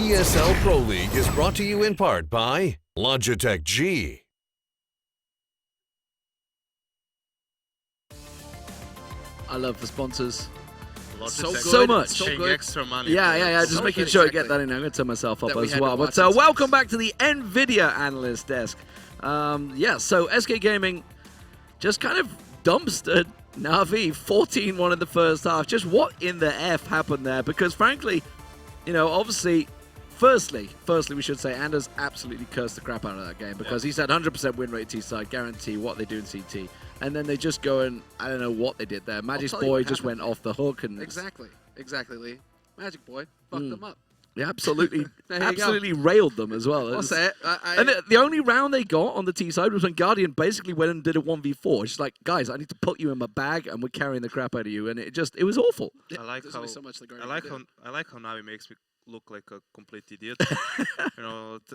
ESL Pro League is brought to you in part by Logitech G. I love the sponsors So much. So good. Extra money. Yeah. Just So making good, sure I exactly. get that in. I'm going to turn myself up That we as had to well. watch But it welcome back to the NVIDIA analyst desk. So SK Gaming just kind of dumpstered Na'Vi 14-1 in the first half. Just what in the F happened there? Because frankly, obviously, firstly, we should say Anders absolutely cursed the crap out of that game because he said 100% win rate T-side, guarantee what they do in CT. And then they just go and, I don't know what they did there. Magic's boy just went off the hook. And Exactly, Lee. Magic Boy fucked them up. yeah, absolutely There you railed them as well. I'll say it. And the only round they got on the T side was when Guardian basically went and did a 1v4. It's just like, guys, I need to put you in my bag and we're carrying the crap out of you. And it was awful. I like There's how only so much the Guardian I can like how Navi makes me look like a complete idiot.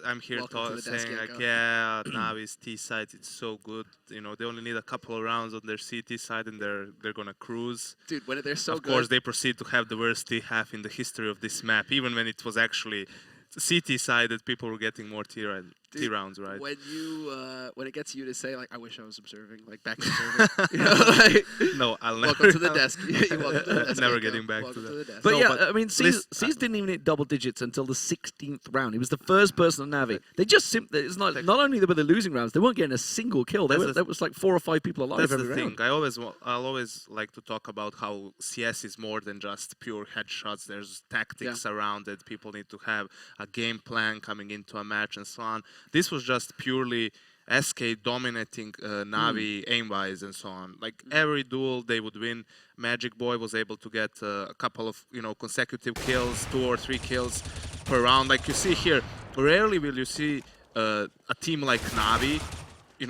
I'm here Welcome to the desk, saying like, Yanko. yeah, Navi's T side, it's so good. They only need a couple of rounds on their CT side and they're gonna cruise. Dude, when they're so Of good. course, they proceed to have the worst T half in the history of this map, even when it was actually CT side that people were getting more T rounds, right? When it gets you to say like, I wish I was observing, like back observing. No, I'll never. Welcome to the desk. Welcome to the desk. Never Yanko. getting back to Welcome that. the desk. But No, yeah, but I mean, C's didn't even hit double digits until the 16th round. He was the first person on Navi. They just it's not only were they losing rounds, they weren't getting a single kill. There was like 4 or 5 people alive That's every the round. thing. I'll always like to talk about how CS is more than just pure headshots. There's tactics around it. People need to have a game plan coming into a match and so on. This was just purely SK dominating Navi aim-wise and so on. Like every duel they would win. Magic Boy was able to get a couple of consecutive kills, 2 or 3 kills per round. Like you see here, rarely will you see a team like Navi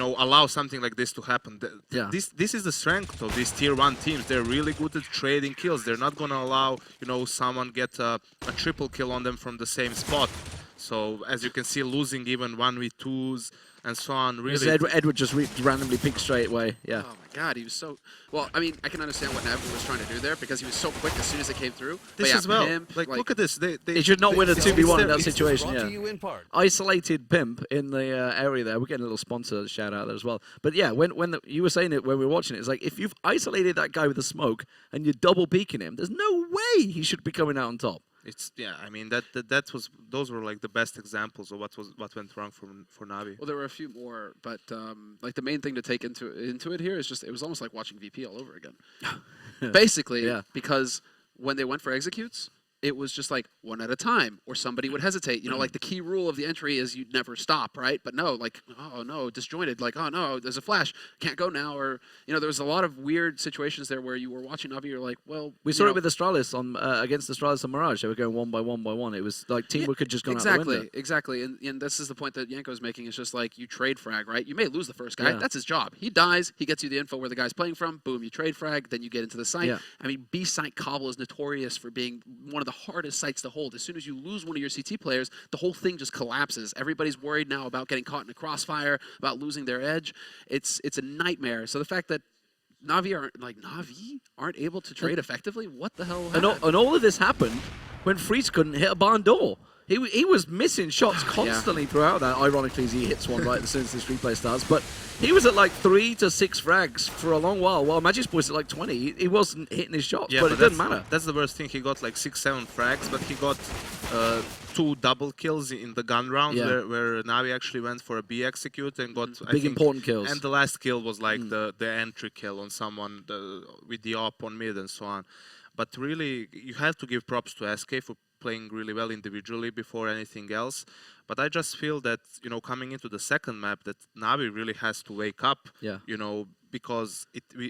allow something like this to happen. This is the strength of these tier 1 teams. They're really good at trading kills. They're not going to allow someone get a triple kill on them from the same spot. So as you can see, losing even 1v2s and so on. Really, Edward just randomly picked straight away. Yeah. Oh my God, he was so well. I mean, I can understand what Navi was trying to do there because he was so quick as soon as it came through. this but as well. Pimp, Like look at this. He should not win a 2v1 in that It's situation. brought Yeah. to you in part. Isolated Pimp in the area there. We're getting a little sponsor shout out there as well. But yeah, when you were saying it when we were watching it, it's like if you've isolated that guy with the smoke and you're double peeking him, there's no way he should be coming out on top. I mean those were like the best examples of what went wrong for Navi. Well, there were a few more, but like the main thing to take into it here is just it was almost like watching VP all over again. Basically, because when they went for executes, it was just like one at a time, or somebody would hesitate. Like the key rule of the entry is you never stop, right? But no, like, oh no, disjointed, like, oh no, there's a flash, can't go now, or there was a lot of weird situations there where you were watching Navi, you're like, well, we saw it with Astralis on against Astralis and Mirage. They were going 1 by 1 by 1. It was like teamwork had just gone out the window. Exactly, and this is the point that Yanko's making. It's just like you trade frag, right? You may lose the first guy, that's his job. He dies, he gets you the info where the guy's playing from. Boom, you trade frag, then you get into the site. Yeah. I mean, B site Cobble is notorious for being one of the hardest sites to hold. As soon as you lose one of your CT players, the whole thing just collapses. Everybody's worried now about getting caught in a crossfire, about losing their edge. It's a nightmare. So the fact that Navi aren't able to trade effectively, what the hell happened? And all of this happened when Freeze couldn't hit a barn door. He was missing shots constantly throughout that. Ironically, he hits one right as soon as this replay starts. But he was at like 3 to 6 frags for a long while Magic's Boy's at like 20. He wasn't hitting his shots, but it doesn't matter. That's the worst thing. He got like 6-7 frags, but he got 2 double kills in the gun round where Navi actually went for a B execute and got big important kills. And the last kill was like the entry kill on someone with the op on mid and so on. But really, you have to give props to SK for playing really well individually before anything else. But I just feel that, coming into the second map, that Navi really has to wake up, because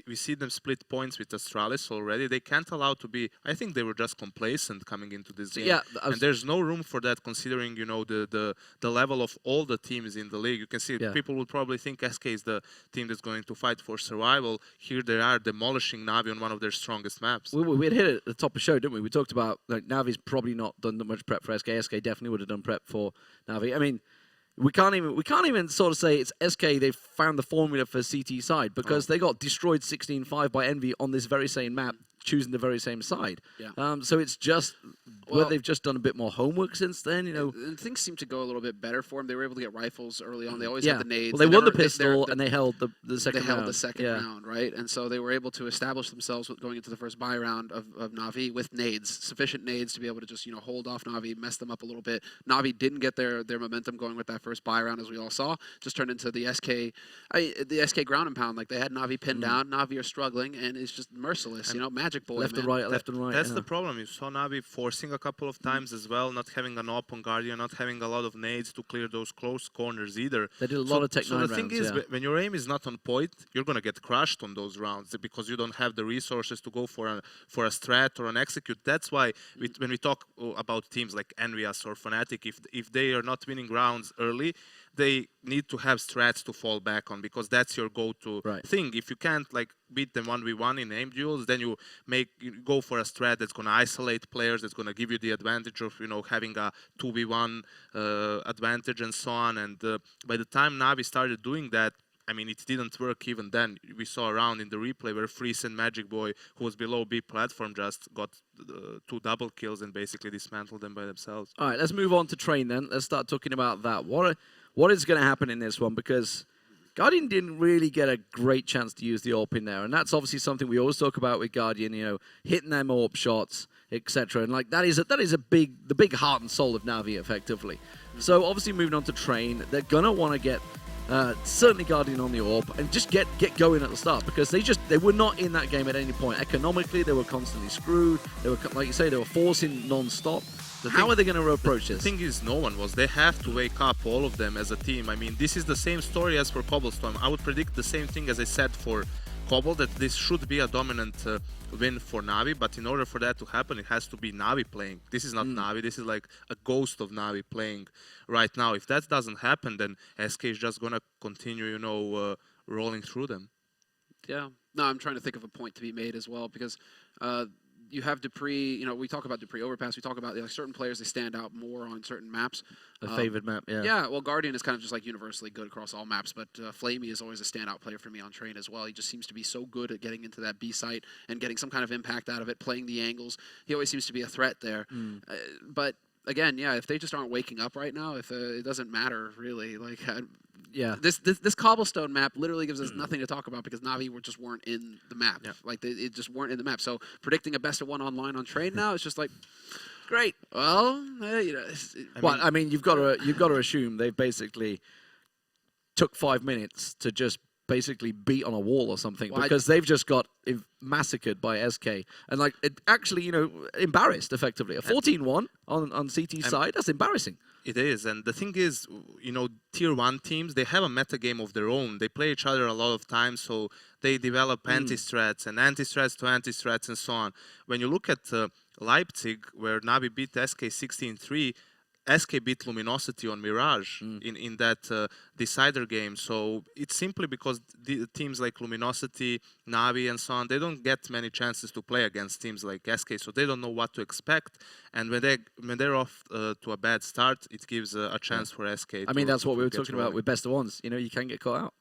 we see them split points with Astralis already. They can't allow to be, I think they were just complacent coming into this game. And there's no room for that considering, the level of all the teams in the league. You can see people would probably think SK is the team that's going to fight for survival. Here they are demolishing Navi on one of their strongest maps. We had hit it at the top of the show, didn't we? We talked about like Navi's probably not done that much prep for SK. SK definitely would have done prep for Navi. I mean, we can't even sort of say it's SK. They found the formula for CT side because they got destroyed 16-5 by Envy on this very same map, choosing the very same side. Yeah. So it's just whether they've just done a bit more homework since then, you know. And things seem to go a little bit better for them. They were able to get rifles early on. They always had the nades. Well, they won the pistol and they held the second round. They held the second round, right? And so they were able to establish themselves with going into the first buy round of Na'Vi with nades, sufficient nades to be able to just, you know, hold off Na'Vi, mess them up a little bit. Na'Vi didn't get their momentum going with that first buy round, as we all saw. Just turned into the SK ground and pound. Like, they had Na'Vi pinned down. Na'Vi are struggling, and it's just merciless. And, you know, Magic Boy, left and right. That's the problem. You saw Na'Vi forcing a couple of times as well, not having an open Guardian, not having a lot of nades to clear those close corners either. They did a lot of tech So the thing is, when your aim is not on point, you're going to get crushed on those rounds because you don't have the resources to go for a strat or an execute. That's why when we talk about teams like Envious or Fnatic, if they are not winning rounds early, they need to have strats to fall back on because that's your go-to thing. If you can't like beat them 1v1 in aim duels, then you go for a strat that's going to isolate players, that's going to give you the advantage of, you know, having a 2v1 advantage and so on. And by the time Na'Vi started doing that, I mean, it didn't work even then. We saw a round in the replay where Freeze and Magic Boy, who was below B platform, just got 2 double kills and basically dismantled them by themselves. All right, let's move on to Train then. Let's start talking about that. What is going to happen in this one? Because Guardian didn't really get a great chance to use the AWP in there, and that's obviously something we always talk about with Guardian. You know, hitting them AWP shots, etc. And like that is the big heart and soul of Na'Vi, effectively. So obviously moving on to Train, they're gonna want to get certainly Guardian on the AWP and just get going at the start because they were not in that game at any point. Economically, they were constantly screwed. They were, like you say, they were forcing non-stop. How are they going to approach this? The thing is, no one was. They have to wake up, all of them, as a team. I mean, this is the same story as for Cobblestone. I would predict the same thing as I said for Cobble, that this should be a dominant win for Na'Vi, but in order for that to happen, it has to be Na'Vi playing. This is not Na'Vi. This is like a ghost of Na'Vi playing right now. If that doesn't happen, then SK is just going to continue, you know, rolling through them. Yeah. No, I'm trying to think of a point to be made as well because you have Dupree, you know, we talk about Dupree Overpass, we talk about like, certain players, they stand out more on certain maps. A favored map, yeah. Yeah, well, Guardian is kind of just like universally good across all maps, but Flamey is always a standout player for me on Train as well. He just seems to be so good at getting into that B site and getting some kind of impact out of it, playing the angles. He always seems to be a threat there. But again, yeah, if they just aren't waking up right now, if it doesn't matter really, like yeah, this Cobblestone map literally gives us nothing to talk about because Na'Vi just weren't in the map. Yeah. Like it just weren't in the map. So predicting a best of 1 online on Train now, it's just like great. Well, you know, I mean, you've got to assume they basically took 5 minutes to just basically beat on a wall or something because they've just got massacred by SK and like it actually, you know, embarrassed effectively. A 14-1 on CT's side, that's embarrassing. It is, and the thing is, you know, tier 1 teams, they have a meta game of their own. They play each other a lot of times, so they develop anti-strats and anti-strats to anti-strats and so on. When you look at Leipzig, where Na'Vi beat SK 16-3, SK beat Luminosity on Mirage in that decider game. So it's simply because the teams like Luminosity, Na'Vi, and so on, they don't get many chances to play against teams like SK, so they don't know what to expect. And when they're off to a bad start, it gives a chance for SK. I mean, that's what we were talking about with best of ones. You know, you can get caught out.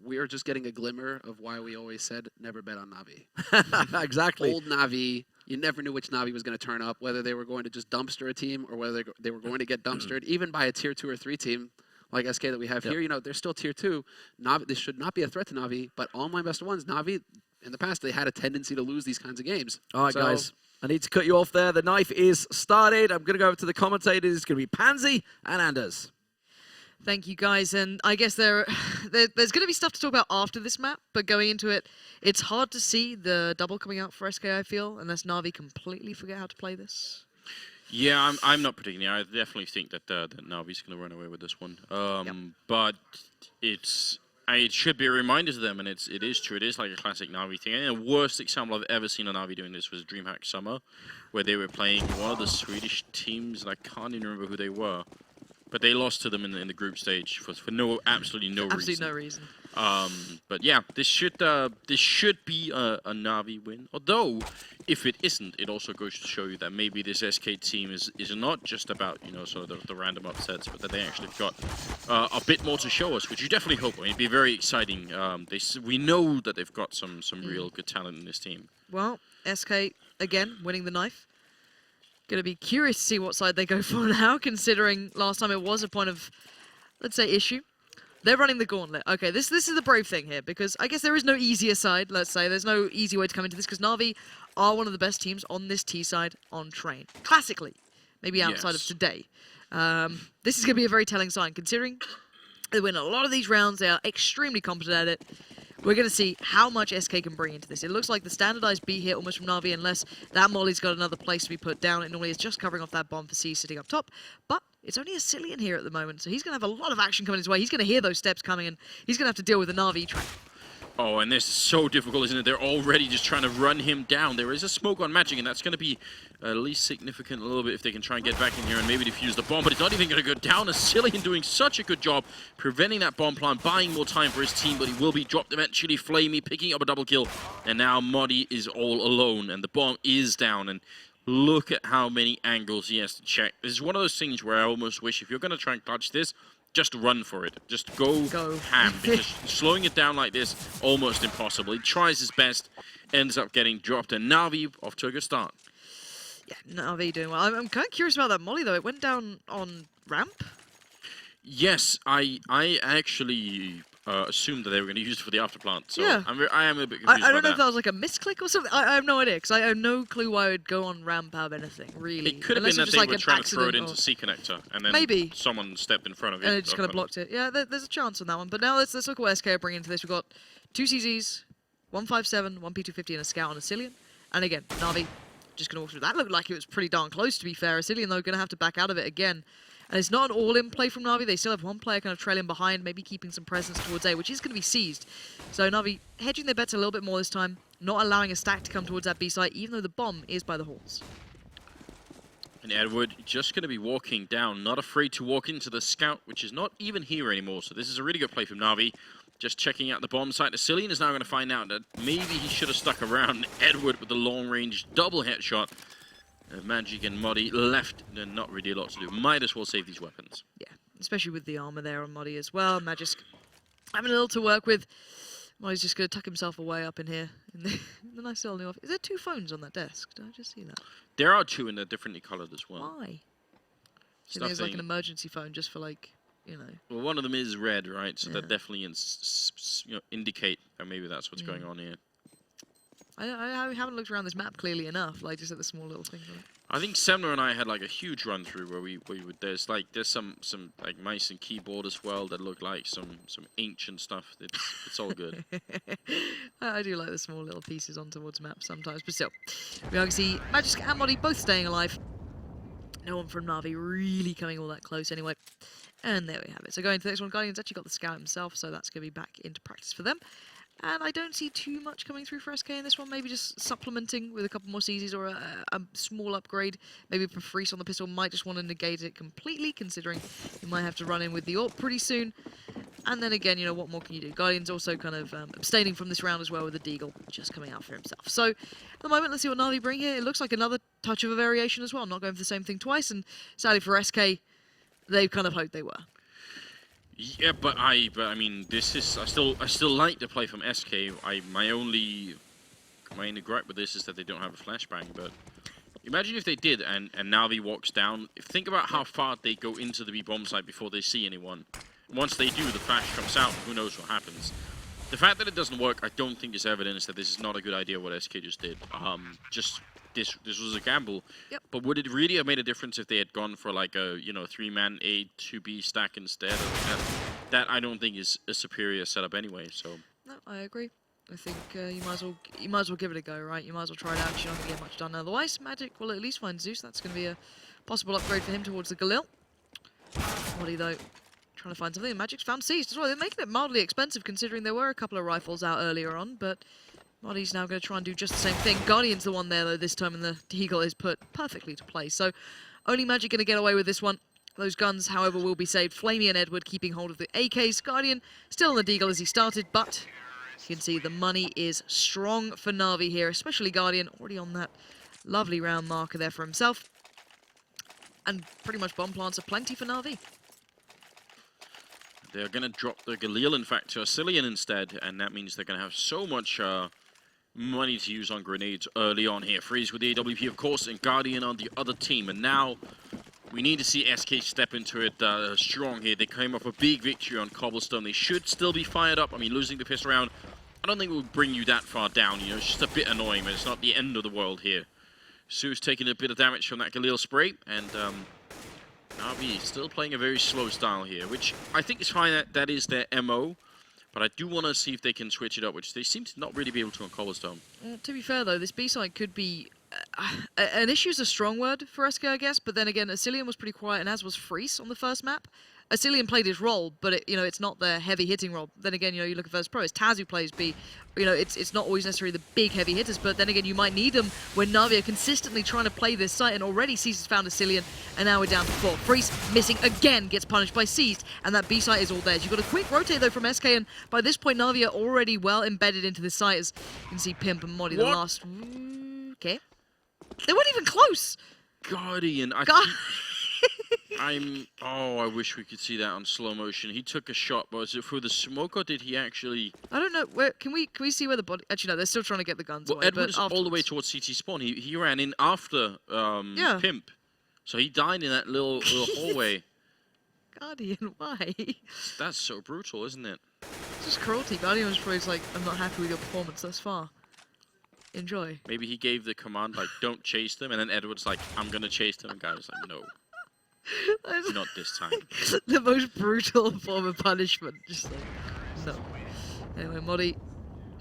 We are just getting a glimmer of why we always said never bet on Na'Vi. Exactly. Old Na'Vi. You never knew which Na'Vi was going to turn up, whether they were going to just dumpster a team or whether they were going to get dumpstered, even by a tier 2 or 3 team like SK that we have here. You know, they're still tier 2. Na'Vi, this should not be a threat to Na'Vi, but online best of ones, Na'Vi, in the past, they had a tendency to lose these kinds of games. All right, guys. I need to cut you off there. The knife is started. I'm going to go over to the commentators. It's going to be Pansy and Anders. Thank you, guys. And I guess there's going to be stuff to talk about after this map, but going into it, it's hard to see the double coming out for SK, I feel, unless Na'Vi completely forget how to play this. Yeah, I'm not predicting it. I definitely think that Na'Vi's going to run away with this one. But it should be a reminder to them, and it is true. It is like a classic Na'Vi thing. And the worst example I've ever seen of Na'Vi doing this was DreamHack Summer, where they were playing one of the Swedish teams, and I can't even remember who they were. But they lost to them in the group stage for absolutely no reason. Absolutely no reason. But yeah, this should be a Na'Vi win. Although, if it isn't, it also goes to show you that maybe this SK team is not just about, you know, sort of the random upsets, but that they actually got a bit more to show us, which you definitely hope. I mean, it'd be very exciting. We know that they've got some real good talent in this team. Well, SK again winning the knife. Going to be curious to see what side they go for now, considering last time it was a point of, let's say, issue. They're running the gauntlet. Okay, this is the brave thing here, because I guess there is no easier side, let's say. There's no easy way to come into this, because Na'Vi are one of the best teams on this T side on train. Classically. Maybe outside of today. This is going to be a very telling sign, considering they win a lot of these rounds. They are extremely competent at it. We're going to see how much SK can bring into this. It looks like the standardized B here almost from Na'Vi, unless that Molly's got another place to be put down. It normally is just covering off that bomb for C sitting up top. But it's only a Cillian here at the moment, so he's going to have a lot of action coming his way. He's going to hear those steps coming, and he's going to have to deal with the Na'Vi track. Oh, and this is so difficult, isn't it? They're already just trying to run him down. There is a smoke on Magic, and that's going to be at least significant a little bit if they can try and get back in here and maybe defuse the bomb. But it's not even going to go down. As Cillian doing such a good job preventing that bomb plant, buying more time for his team, but he will be dropped eventually. Flamey picking up a double kill, and now Muddy is all alone, and the bomb is down. And look at how many angles he has to check. This is one of those things where I almost wish if you're going to try and clutch this, just run for it. Just go ham. Because slowing it down like this, almost impossible. He tries his best, ends up getting dropped, and Na'Vi off to a good start. Yeah, Na'Vi doing well. I'm kind of curious about that Molly, though. It went down on ramp? Yes, I actually assumed that they were going to use it for the afterplant. So yeah. I am a bit confused I don't know about if that was like a misclick or something. I have no idea, because I have no clue why it would go on ramp out of anything, really. It could have Unless been that it's they like were an trying to throw it accident into C connector, and then maybe someone stepped in front of it. and it just kind of blocked it. Yeah, there's a chance on that one. But now let's look at what SK are bringing into this. We've got 2 CZs, 157, 1 P250, and a scout on a Cillian. And again, Na'Vi just going to walk through. That looked like it was pretty darn close, to be fair. A Cillian, though, going to have to back out of it again. And it's not an all-in play from Na'Vi. They still have one player kind of trailing behind, maybe keeping some presence towards A, which is going to be seized. So Na'Vi hedging their bets a little bit more this time, not allowing a stack to come towards that B site, even though the bomb is by the halls. And Edward just going to be walking down, not afraid to walk into the scout, which is not even here anymore. So this is a really good play from Na'Vi. Just checking out the bomb site. The Cillian is now going to find out that maybe he should have stuck around. Edward with the long-range double headshot. Magic and Muddy left, not really a lot to do. Might as well save these weapons. Yeah, especially with the armor there on Muddy as well. Magic having a little to work with. Muddy's just going to tuck himself away up in here. In the nice little new office. Is there 2 phones on that desk? Did I just see that? There are 2 and they're differently colored as well. Why? Do you think there's like an emergency phone just for like, you know? Well, one of them is red, right? So yeah. that definitely indicate that maybe that's what's going on here. I haven't looked around this map clearly enough, like just at the small little things. I think Semler and I had like a huge run through where we would there's some like mice and keyboard as well that look like some ancient stuff. It's all good. I do like the small little pieces on towards maps sometimes, but still, we can see Magic and Muddy both staying alive. No one from Na'Vi really coming all that close anyway. And there we have it. So going to the next one, Guardian's actually got the scout himself, so that's going to be back into practice for them. And I don't see too much coming through for SK in this one. Maybe just supplementing with a couple more CZs or a small upgrade. Maybe for Freeze on the pistol. Might just want to negate it completely, considering you might have to run in with the ult pretty soon. And then again, you know, what more can you do? Guardian's also kind of abstaining from this round as well with the Deagle just coming out for himself. So at the moment, let's see what Na'Vi bring here. It looks like another touch of a variation as well. Not going for the same thing twice. And sadly for SK, they kind of hoped they were. Yeah, but I mean, this is I still like the play from SK. My only gripe with this is that they don't have a flashbang. But imagine if they did, and Na'Vi walks down. Think about how far they go into the B bomb site before they see anyone. Once they do, the flash comes out. Who knows what happens? The fact that it doesn't work, I don't think is evidence that this is not a good idea. What SK just did. This was a gamble. Yep. But would it really have made a difference if they had gone for like a 3-man A 2B stack instead? That I don't think is a superior setup anyway. So. No, I agree. I think you might as well give it a go, right? You might as well try it out. You're not going to get much done otherwise. Magic will at least find Zeus. That's going to be a possible upgrade for him towards the Galil. Muddy though, trying to find something. Magic's found Seized as well. They're making it mildly expensive considering there were a couple of rifles out earlier on, but. Muddy's now going to try and do just the same thing. Guardian's the one there, though, this time, and the Deagle is put perfectly to play. So, only Magic going to get away with this one. Those guns, however, will be saved. Flamey and Edward keeping hold of the AKs. Guardian still on the Deagle as he started, but you can see the money is strong for Na'Vi here, especially Guardian, already on that lovely round marker there for himself. And pretty much bomb plants are plenty for Na'Vi. They're going to drop the Galil, in fact, to a Cillian instead, and that means they're going to have so much money to use on grenades early on here. Freeze with the AWP, of course, and Guardian on the other team. And now we need to see SK step into it strong here. They came off a big victory on Cobblestone. They should still be fired up. I mean, losing the pistol round, I don't think it will bring you that far down. You know, it's just a bit annoying, but it's not the end of the world here. Sue's taking a bit of damage from that Galil spray, and Na'Vi still playing a very slow style here, which I think is fine. That is their MO. But I do want to see if they can switch it up, which they seem to not really be able to on Cobblestone. To be fair, though, this B-side could be... an issue is a strong word for SK, I guess, but then again, Asilian was pretty quiet, and as was Freeze on the first map. Asilian played his role, but it's not the heavy-hitting role. Then again, you look at First Pro, it's Taz who plays B. It's not always necessarily the big heavy hitters, but then again, you might need them when Na'Vi are consistently trying to play this site, and already Seized has found Asilian, and now we're down to 4. Freeze missing again, gets punished by Seized, and that B site is all theirs. You've got a quick rotate, though, from SK, and by this point, Na'Vi are already well embedded into this site, as you can see Pimp and Modi, the last... Okay. They weren't even close! Guardian, I wish we could see that on slow motion. He took a shot, but was it through the smoke, or did he actually... I don't know. Where can we see where the body... Actually, no, they're still trying to get the guns away. Edward's all the way towards CT spawn. He ran in after Pimp. So he died in that little hallway. Guardian, why? That's so brutal, isn't it? It's just cruelty. Guardian was probably like, I'm not happy with your performance thus far. Enjoy. Maybe he gave the command, like, don't chase them, and then Edward's like, I'm gonna chase them, and Guy was like, no. Not this time. The most brutal form of punishment. Just like, no. Anyway, Modi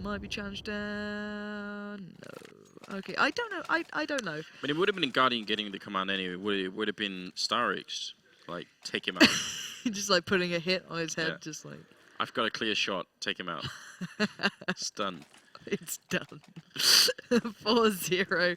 might be challenged down. No. Okay, I don't know. I don't know. But it would have been Guardian getting the command anyway. It would have been Starix, like, take him out. Just like putting a hit on his head, Yeah. just like... I've got a clear shot. Take him out. Stun. It's done. 4-0.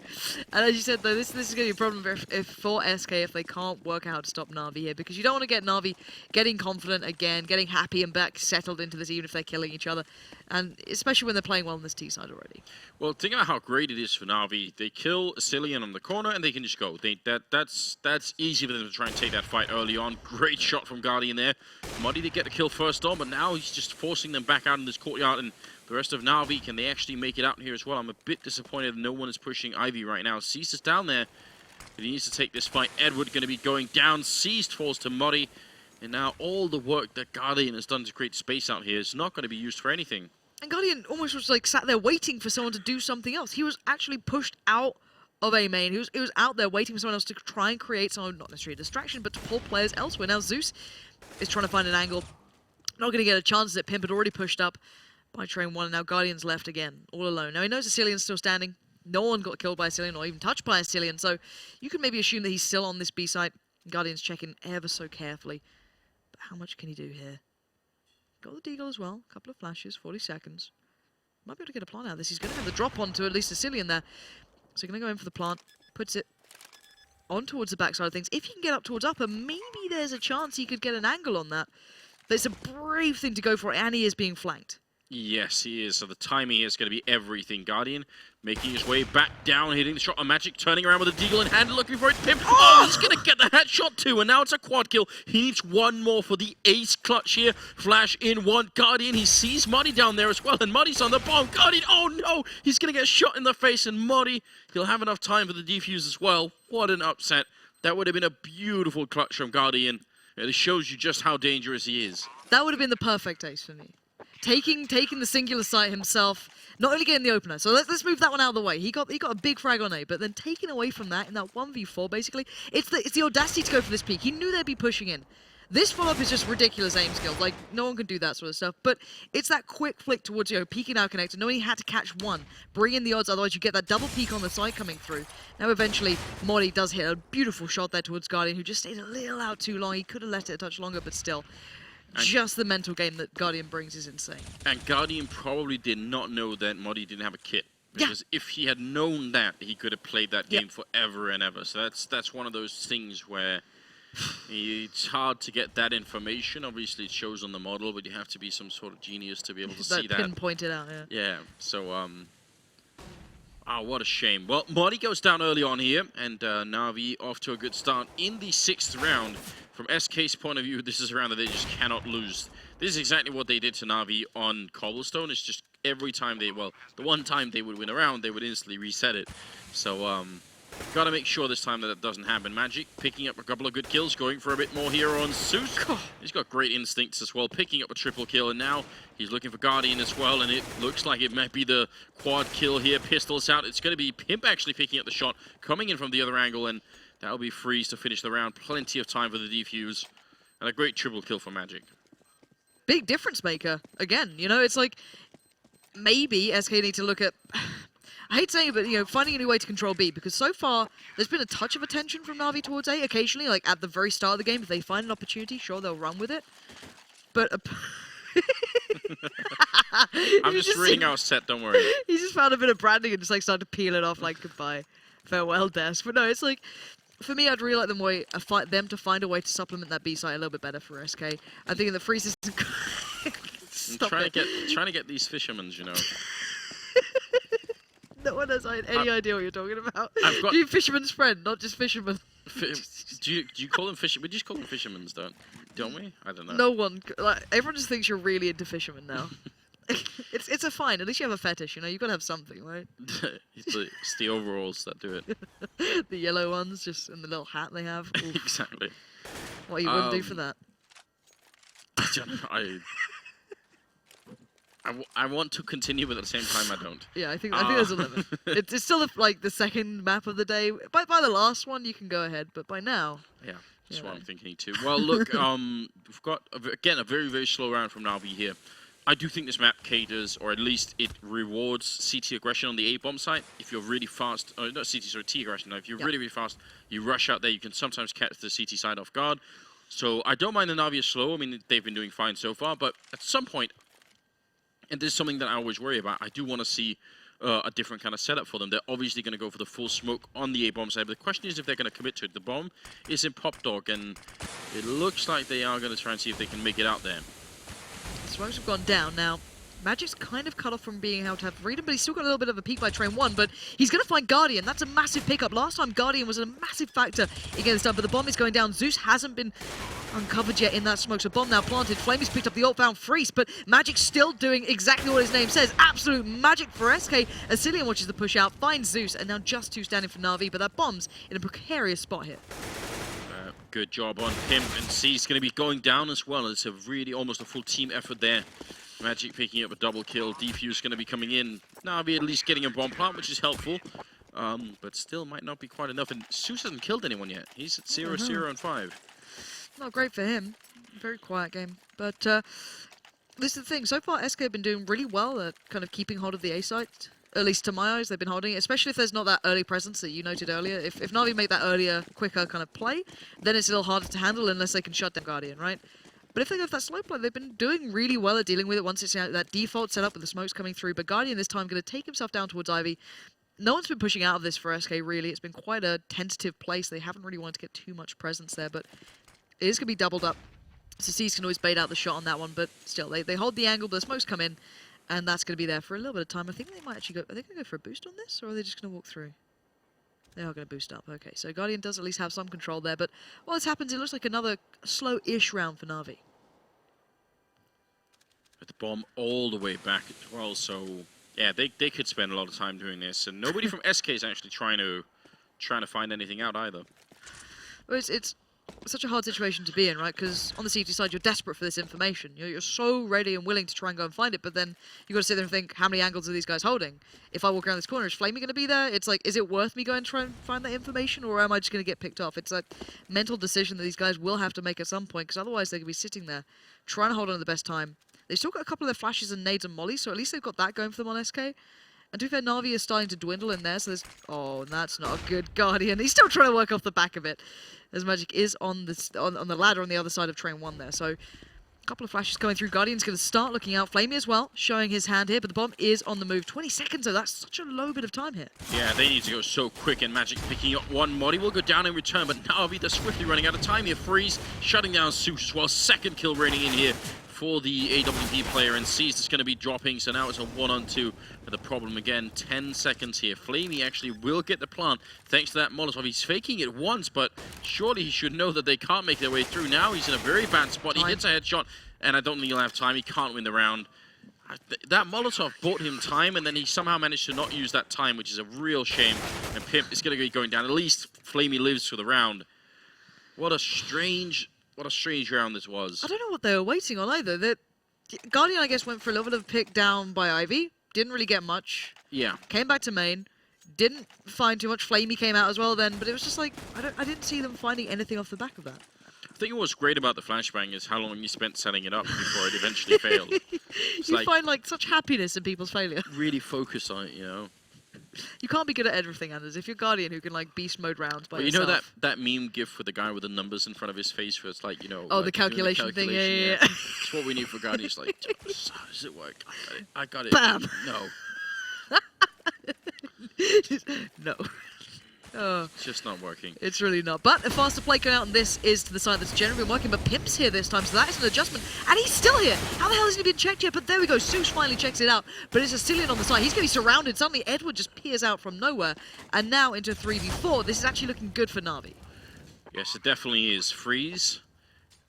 And as you said, though, this is going to be a problem for SK if they can't work out how to stop Na'Vi here, because you don't want to get Na'Vi getting confident again, getting happy and back settled into this, even if they're killing each other, and especially when they're playing well on this T side already. Well, think about how great it is for Na'Vi. They kill Asilian on the corner, and they can just go. That's easy for them to try and take that fight early on. Great shot from Guardian there. Muddy to get the kill first on, but now he's just forcing them back out in this courtyard, and the rest of Na'Vi, can they actually make it out here as well? I'm a bit disappointed that no one is pushing Ivy right now. Seized is down there, but he needs to take this fight. Edward going to be going down. Seized falls to Muddy, and now all the work that Guardian has done to create space out here is not going to be used for anything. And Guardian almost was like sat there waiting for someone to do something else. He was actually pushed out of A main. He was out there waiting for someone else to try and create some, not necessarily a distraction, but to pull players elsewhere. Now Zeus is trying to find an angle. Not going to get a chance that Pimp had already pushed up by Train 1, and now Guardian's left again, all alone. Now he knows Asilian's still standing. No one got killed by Asilian or even touched by Asilian, so you could maybe assume that he's still on this B site. Guardian's checking ever so carefully. But how much can he do here? Got the Deagle as well. A couple of flashes, 40 seconds. Might be able to get a plant out of this. He's going to have the drop onto at least Asilian there. So going to go in for the plant. Puts it on towards the backside of things. If he can get up towards upper, maybe there's a chance he could get an angle on that. But it's a brave thing to go for, and he is being flanked. Yes, he is. So the timing is going to be everything. Guardian making his way back down, hitting the shot on Magic, turning around with a Deagle in hand, looking for it. Pimp. Oh, he's going to get the headshot too, and now it's a quad kill. He needs one more for the ace clutch here. Flash in one. Guardian, he sees Muddy down there as well, and Muddy's on the bomb. Guardian, oh no, he's going to get shot in the face, and Muddy, he'll have enough time for the defuse as well. What an upset. That would have been a beautiful clutch from Guardian. It shows you just how dangerous he is. That would have been the perfect ace for me. Taking the singular site himself, not only getting the opener. So let's move that one out of the way. He got a big frag on A, but then taking away from that in that 1v4, basically, it's the audacity to go for this peak. He knew they'd be pushing in. This follow-up is just ridiculous aim skills. Like, no one can do that sort of stuff. But it's that quick flick towards, peeking out connector, knowing he had to catch one. Bring in the odds, otherwise you get that double peek on the side coming through. Now, eventually, Modi does hit a beautiful shot there towards Guardian, who just stayed a little out too long. He could have let it a touch longer, but still. Just the mental game that Guardian brings is insane. And Guardian probably did not know that Muddy didn't have a kit. Because if he had known that, he could have played that game forever and ever. So that's one of those things where it's hard to get that information. Obviously, it shows on the model, but you have to be some sort of genius to be able to see that. Pinpoint it out, Yeah, so, what a shame. Well, Muddy goes down early on here, and Na'Vi off to a good start in the 6th round. From SK's point of view, this is a round that they just cannot lose. This is exactly what they did to Na'Vi on Cobblestone. It's just every time the one time they would win a round, they would instantly reset it. So, got to make sure this time that doesn't happen. Magic picking up a couple of good kills, going for a bit more here on Zeus. He's got great instincts as well, picking up a triple kill, and now he's looking for Guardian as well, and it looks like it might be the quad kill here. Pistols out. It's going to be Pimp actually picking up the shot, coming in from the other angle, and that'll be Freeze to finish the round. Plenty of time for the defuse, and a great triple kill for Magic. Big difference maker. Again, you know, it's like maybe SK need to look at... I hate saying it, but, you know, finding a new way to control B, because so far there's been a touch of attention from Na'Vi towards A occasionally, like at the very start of the game. If they find an opportunity, sure, they'll run with it. But... I'm just reading our set, don't worry. He just found a bit of branding and just like started to peel it off like goodbye. Farewell, desk. But no, it's like, for me, I'd really like them to find a way to supplement that B side a little bit better for SK. I'm thinking the Freeze is... trying to get these fishermen, you know. No one has any idea what you're talking about. I've got... You fisherman's friend, not just fisherman. Do you call them fishermen? We just call them fishermen's, don't we? I don't know. No one, like, everyone just thinks you're really into fishermen now. It's a fine. At least you have a fetish, you know. You've got to have something, right? it's the overalls that do it. The yellow ones, just in the little hat they have. Oof. Exactly. What you wouldn't do for that? I don't know. I want to continue, but at the same time, I don't. Yeah, I think there's a limit. It's still the second map of the day. By the last one, you can go ahead, but by now... Yeah, that's what I'm thinking too. Well, look, we've got, again, a very, very slow round from Na'Vi here. I do think this map caters, or at least it rewards CT aggression on the A-bomb site. If you're really fast, not CT, sorry, T aggression. Now, if you're really, really fast, you rush out there, you can sometimes catch the CT side off guard. So I don't mind the Na'Vi is slow. I mean, they've been doing fine so far, but at some point, and this is something that I always worry about, I do want to see a different kind of setup for them. They're obviously going to go for the full smoke on the A-bomb side, but the question is if they're going to commit to it. The bomb is in Pop Dog, and it looks like they are going to try and see if they can make it out there. Smokes have gone down now. Magic's kind of cut off from being able to have freedom, but he's still got a little bit of a peek by Train 1, but he's going to find Guardian. That's a massive pickup. Last time, Guardian was a massive factor in getting this done, but the bomb is going down. Zeus hasn't been uncovered yet in that smoke, so bomb now planted. Flamey's picked up the ult-bound Freeze, but Magic's still doing exactly what his name says. Absolute magic for SK. Asilian watches the push out, finds Zeus, and now just two standing for Na'Vi, but that bomb's in a precarious spot here. Good job on Pimp, and C's going to be going down as well. It's a really almost a full team effort there. Magic picking up a double kill. Defuse going to be coming in. Na'Vi at least getting a bomb plant, which is helpful. But still might not be quite enough. And Zeus hasn't killed anyone yet. He's at 0-0-5. Not great for him. Very quiet game. But this is the thing. So far, SK have been doing really well at kind of keeping hold of the A site. At least to my eyes, they've been holding it, especially if there's not that early presence that you noted earlier. If Na'Vi make that earlier, quicker kind of play, then it's a little harder to handle unless they can shut down Guardian, right? But if they go for that slow play, they've been doing really well at dealing with it once it's that default setup with the smokes coming through. But Guardian this time going to take himself down towards Ivy. No one's been pushing out of this for SK, really. It's been quite a tentative place. They haven't really wanted to get too much presence there, but it is going to be doubled up. So C's can always bait out the shot on that one, but still, they hold the angle, the smokes come in, and that's going to be there for a little bit of time. I think they might actually go... Are they going to go for a boost on this, or are they just going to walk through? They are going to boost up. Okay, so Guardian does at least have some control there, but while this happens, it looks like another slow-ish round for Na'Vi. With the bomb all the way back as well, so... Yeah, they could spend a lot of time doing this, and nobody from SK is actually trying to find anything out either. Well, it's such a hard situation to be in, right? Because on the CT side, you're desperate for this information. You're so ready and willing to try and go and find it, but then you've got to sit there and think, how many angles are these guys holding? If I walk around this corner, is Flamey going to be there? It's like, is it worth me going to try and find that information, or am I just going to get picked off? It's a mental decision that these guys will have to make at some point, because otherwise they're going to be sitting there trying to hold on to the best time. They've still got a couple of their flashes and nades and mollies, so at least they've got that going for them on SK. And to be fair, Na'Vi is starting to dwindle in there, so there's... Oh, that's not a good Guardian. He's still trying to work off the back of it. As Magic is on the ladder on the other side of Train 1 there. So, a couple of flashes going through. Guardian's going to start looking out. Flamey as well, showing his hand here, but the bomb is on the move. 20 seconds, though. That's such a low bit of time here. Yeah, they need to go so quick, and Magic picking up one mod. He will go down in return, but Na'Vi, they're swiftly running out of time here. Freeze, shutting down Zeus as well. Second kill raining in here for the AWP player, and C's is going to be dropping, so now it's a 1-on-2. But the problem again, 10 seconds here. Flamey actually will get the plant thanks to that Molotov. He's faking it once, but surely he should know that they can't make their way through. Now he's in a very bad spot. He hits a headshot, and I don't think he'll have time. He can't win the round. That Molotov bought him time, and then he somehow managed to not use that time, which is a real shame. And Pimp is going to be going down. At least Flamey lives for the round. What a strange round this was. I don't know what they were waiting on either. Guardian, I guess, went for a little bit of a pick down by Ivy. Didn't really get much. Yeah. Came back to main. Didn't find too much. Flamey came out as well then, but it was just like, I didn't see them finding anything off the back of that. I think what's great about the flashbang is how long you spent setting it up before it eventually failed. You find like such happiness in people's failure. Really focus on it, you know. You can't be good at everything, Anders. If you're Guardian who can like beast mode rounds by yourself. You know that meme gif with the guy with the numbers in front of his face where it's like, you know. Oh, like the calculation thing, yeah. It's what we need for Guardians. Like, how does it work? I got it. Bam! No. No. Oh, It's just not working. it's really not. But a faster play going out, and this is to the side that's generally been working. But Pimp's here this time, so that is an adjustment. And he's still here. How the hell hasn't he been checked yet? But there we go. Zeus finally checks it out. But it's a Cillian on the side. He's going to be surrounded. Suddenly, Edward just peers out from nowhere. And now into 3v4. This is actually looking good for Na'Vi. Yes, it definitely is. Freeze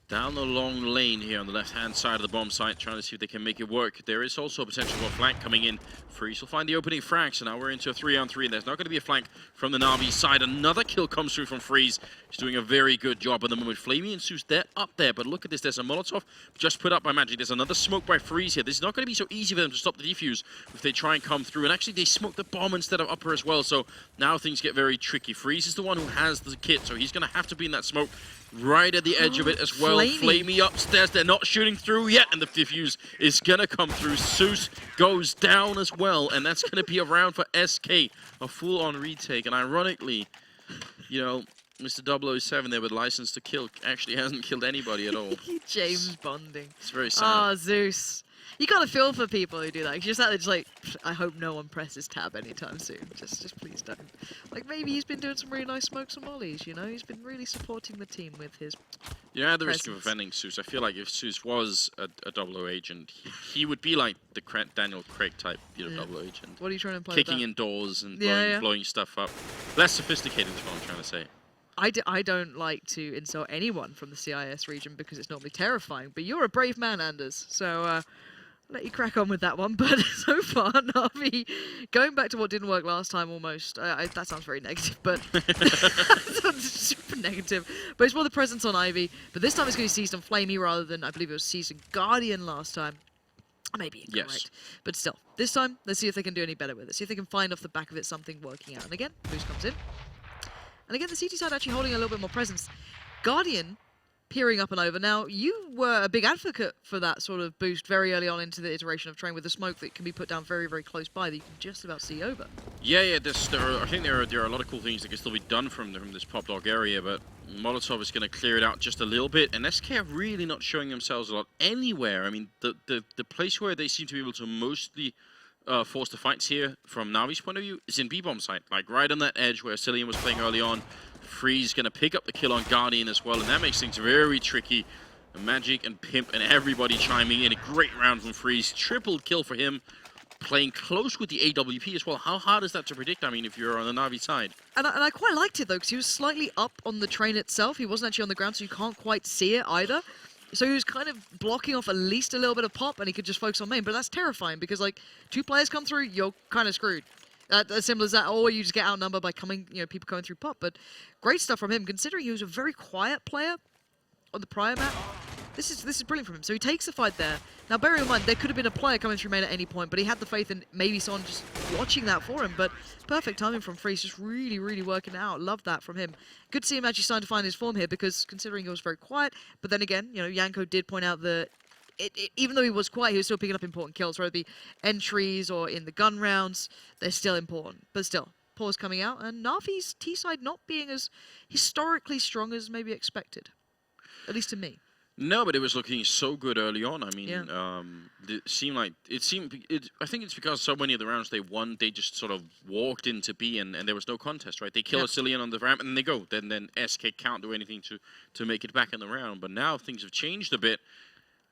down the long lane here on the left-hand side of the bomb site, trying to see if they can make it work. There is also a potential for a flank coming in. Freeze will find the opening frag, so now we're into a 3-on-3, and there's not going to be a flank from the Na'Vi side. Another kill comes through from Freeze. He's doing a very good job at the moment. Flamey and Zeus, they're up there, but look at this. There's a Molotov just put up by Matchday. There's another smoke by Freeze here. This is not going to be so easy for them to stop the defuse if they try and come through. And actually, they smoke the bomb instead of upper as well, so now things get very tricky. Freeze is the one who has the kit, so he's going to have to be in that smoke right at the edge of it as well. Flamey upstairs. They're not shooting through yet, and the defuse is going to come through. Zeus goes down as well, and that's going to be a round for SK. A full-on retake, and ironically, you know, Mr. 007 there with license to kill actually hasn't killed anybody at all. James Bonding. It's very sad. Oh, Zeus. You gotta feel for people who do that. You're just out there just like, I hope no one presses tab anytime soon. Just please don't. Like, maybe he's been doing some really nice smokes and mollies, you know? He's been really supporting the team with his You know, at the risk of presence. offending Zeus, I feel like if Zeus was a 00 agent, he would be like the Daniel Craig type, you know, 00 agent. What are you trying to imply? Kicking with that? indoors and Yeah, blowing stuff up. Less sophisticated is what I'm trying to say. I don't like to insult anyone from the CIS region because it's normally terrifying, but you're a brave man, Anders. So, I'll let you crack on with that one. But so far, Na'Vi, going back to what didn't work last time almost, that sounds very negative, but that sounds super negative. But it's more the presence on Ivy. But this time it's going to be Seized on Flamey rather than, I believe it was Seized on Guardian last time. Maybe incorrect. Yes. But still, this time, let's see if they can do any better with it. See if they can find off the back of it something working out. And again, Boost comes in. And again, the CT side actually holding a little bit more presence. Guardian peering up and over. Now, you were a big advocate for that sort of boost very early on into the iteration of Train with the smoke that can be put down very, very close by that you can just about see over. Yeah. I think there are a lot of cool things that can still be done from this pop dog area, but Molotov is going to clear it out just a little bit, and SK are really not showing themselves a lot anywhere. I mean, the place where they seem to be able to mostly force the fights here from Navi's point of view is in B-bomb site, like right on that edge where Cillian was playing early on. Freeze going to pick up the kill on Guardian as well, and that makes things very tricky. Magic and Pimp and everybody chiming in. A great round from Freeze. Triple kill for him. Playing close with the AWP as well. How hard is that to predict, I mean, if you're on the Na'Vi side? And I quite liked it, though, because he was slightly up on the train itself. He wasn't actually on the ground, so you can't quite see it either. So he was kind of blocking off at least a little bit of pop, and he could just focus on main. But that's terrifying, because, like, two players come through, you're kind of screwed. As simple as that, or you just get outnumbered by people coming through pop. But great stuff from him, considering he was a very quiet player on the prior map. This is brilliant from him. So he takes the fight there. Now, bearing in mind, there could have been a player coming through main at any point, but he had the faith in maybe someone just watching that for him. But perfect timing from Freeze, just really, really working it out. Love that from him. Good to see him actually starting to find his form here, because considering he was very quiet, but then again, Yanko did point out that even though he was quiet, he was still picking up important kills, whether it be entries or in the gun rounds. They're still important. But still, pause coming out, and Na'Vi's T-side not being as historically strong as maybe expected. At least to me. No, but it was looking so good early on. I mean, Yeah. I think it's because so many of the rounds they won, they just sort of walked into B and there was no contest, right? They kill a Cillian on the ramp and then they go. Then SK can't do anything to make it back in the round. But now things have changed a bit.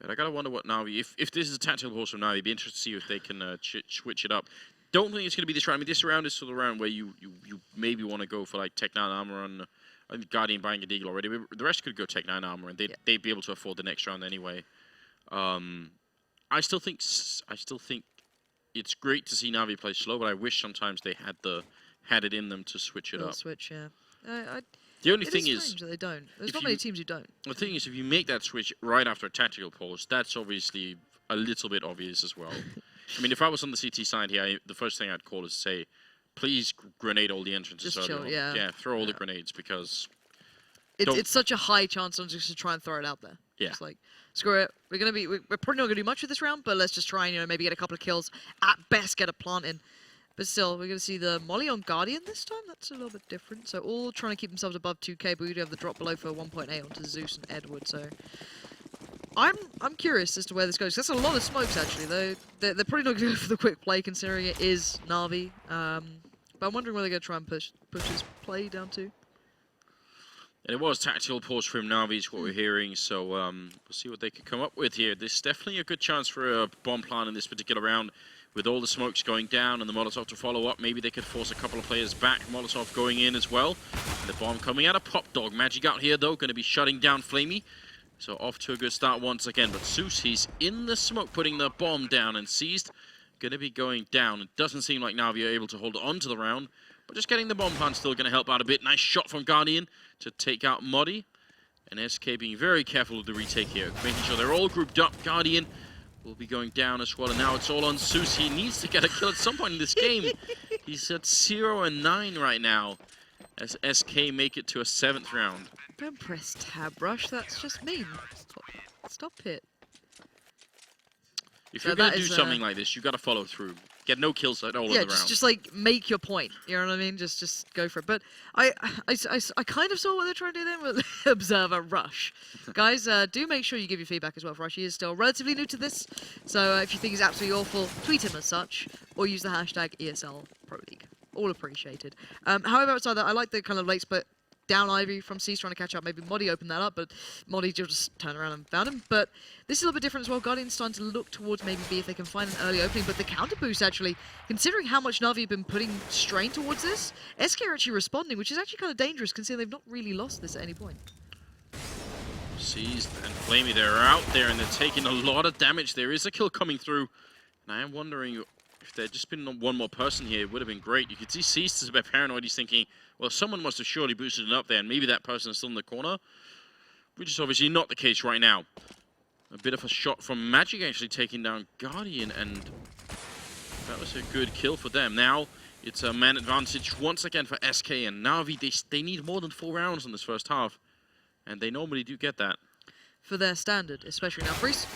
And I gotta wonder what Na'Vi, if this is a tactical pause from Na'Vi, it'd be interested to see if they can switch it up. Don't think it's gonna be this round. I mean, this round is sort of the round where you maybe want to go for like Tech 9 armor on. I think Guardian buying a Deagle already. The rest could go Tech 9 armor, and they'd be able to afford the next round anyway. I still think it's great to see Na'Vi play slow, but I wish sometimes they had it in them to switch it up. Switch, yeah. The only It thing is is, strange that they don't. There's if not you- many teams who don't. the thing is, if you make that switch right after a tactical pause, that's obviously a little bit obvious as well. I mean, if I was on the CT side here, the first thing I'd call is say, please grenade all the entrances Just early chill, on. yeah. Throw all the grenades because It's, Don't- it's such a high chance on just to try and throw it out there. Yeah. Just like, screw it. We're probably not gonna do much with this round, but let's just try and maybe get a couple of kills. At best, get a plant in. But still, we're gonna see the Molly on Guardian this time. That's a little bit different. So all trying to keep themselves above 2k, but we do have the drop below for 1.8 onto Zeus and Edward. So I'm curious as to where this goes. That's a lot of smokes actually. Though they're probably not gonna go for the quick play considering it is Na'Vi. But I'm wondering where they're gonna try and push his play down to. And it was tactical pause from Na'Vi is what we're hearing, so we'll see what they can come up with here. This is definitely a good chance for a bomb plant in this particular round. With all the smokes going down and the Molotov to follow up, maybe they could force a couple of players back. Molotov going in as well. And the bomb coming out of Pop Dog. Magic out here, though, going to be shutting down Flamey. So off to a good start once again. But Zeus, he's in the smoke, putting the bomb down, and Seized going to be going down. It doesn't seem like Na'Vi are able to hold on to the round. But just getting the bomb plant still going to help out a bit. Nice shot from Guardian to take out Modi. And SK being very careful with the retake here. Making sure they're all grouped up. Guardian will be going down as well. And now it's all on Zeus. He needs to get a kill at some point in this game. He's at 0 and 9 right now. As SK make it to a 7th round. Don't press tab rush. That's just mean. Stop it. If So you're going that to do is, something like this, you got to follow through. Get no kills at all in Yeah, the round. just like make your point. You know what I mean? Just go for it. But I kind of saw what they're trying to do there with Observer Rush. Guys, do make sure you give your feedback as well for Rush. He is still relatively new to this. So if you think he's absolutely awful, tweet him as such. Or use the hashtag ESL Pro League. All appreciated. However, outside that, I like the kind of late split down Ivy from C's trying to catch up. Maybe Modi opened that up, but Modi just turned around and found him. But this is a little bit different as well. Guardian's starting to look towards maybe B if they can find an early opening. But the counter boost, actually, considering how much Na'Vi have been putting strain towards this, SK are actually responding, which is actually kind of dangerous considering they've not really lost this at any point. Seized and Flamey, they're out there and they're taking a lot of damage. There is a kill coming through. And I am wondering if there had just been one more person here, it would have been great. You could see Seized is a bit paranoid. He's thinking, well, someone must have surely boosted it up there, and maybe that person is still in the corner, which is obviously not the case right now. A bit of a shot from Magic actually taking down Guardian, and that was a good kill for them. Now it's a man advantage once again for SK, and Na'Vi, they need more than 4 rounds in this first half, and they normally do get that. For their standard, especially now. Freeze.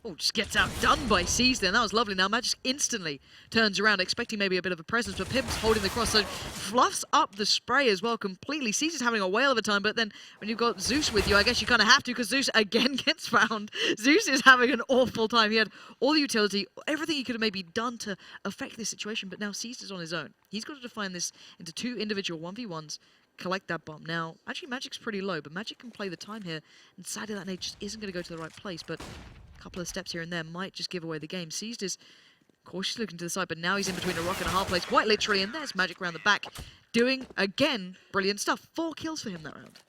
Oh, just gets outdone by C's then. That was lovely. Now Magic instantly turns around, expecting maybe a bit of a presence, but Pimp's holding the cross, so fluffs up the spray as well completely. C's is having a whale of a time, but then when you've got Zeus with you, I guess you kind of have to, because Zeus again gets found. Zeus is having an awful time. He had all the utility, everything he could have maybe done to affect this situation, but now C's is on his own. He's got to define this into 2 individual 1v1s, collect that bomb. Now, actually Magic's pretty low, but Magic can play the time here, and sadly that nade just isn't going to go to the right place, but couple of steps here and there might just give away the game. Seized is cautiously looking to the side, but now he's in between a rock and a hard place, quite literally, and there's Magic around the back, doing, again, brilliant stuff. 4 kills for him that round.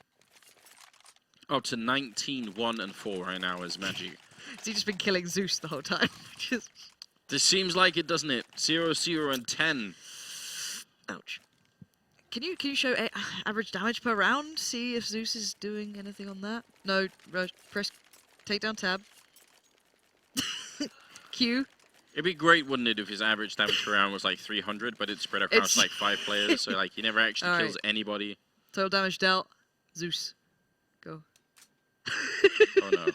Up to 19, 1 and 4 right now is Magic. Has he just been killing Zeus the whole time? This seems like it, doesn't it? 0, 0 and 10. Ouch. Can you show average damage per round? See if Zeus is doing anything on that? No, press takedown tab. Q. It'd be great, wouldn't it, if his average damage per round was like 300, but it's spread across like 5 players, so like he never actually kills anybody. Total damage dealt. Zeus. Go. Oh no.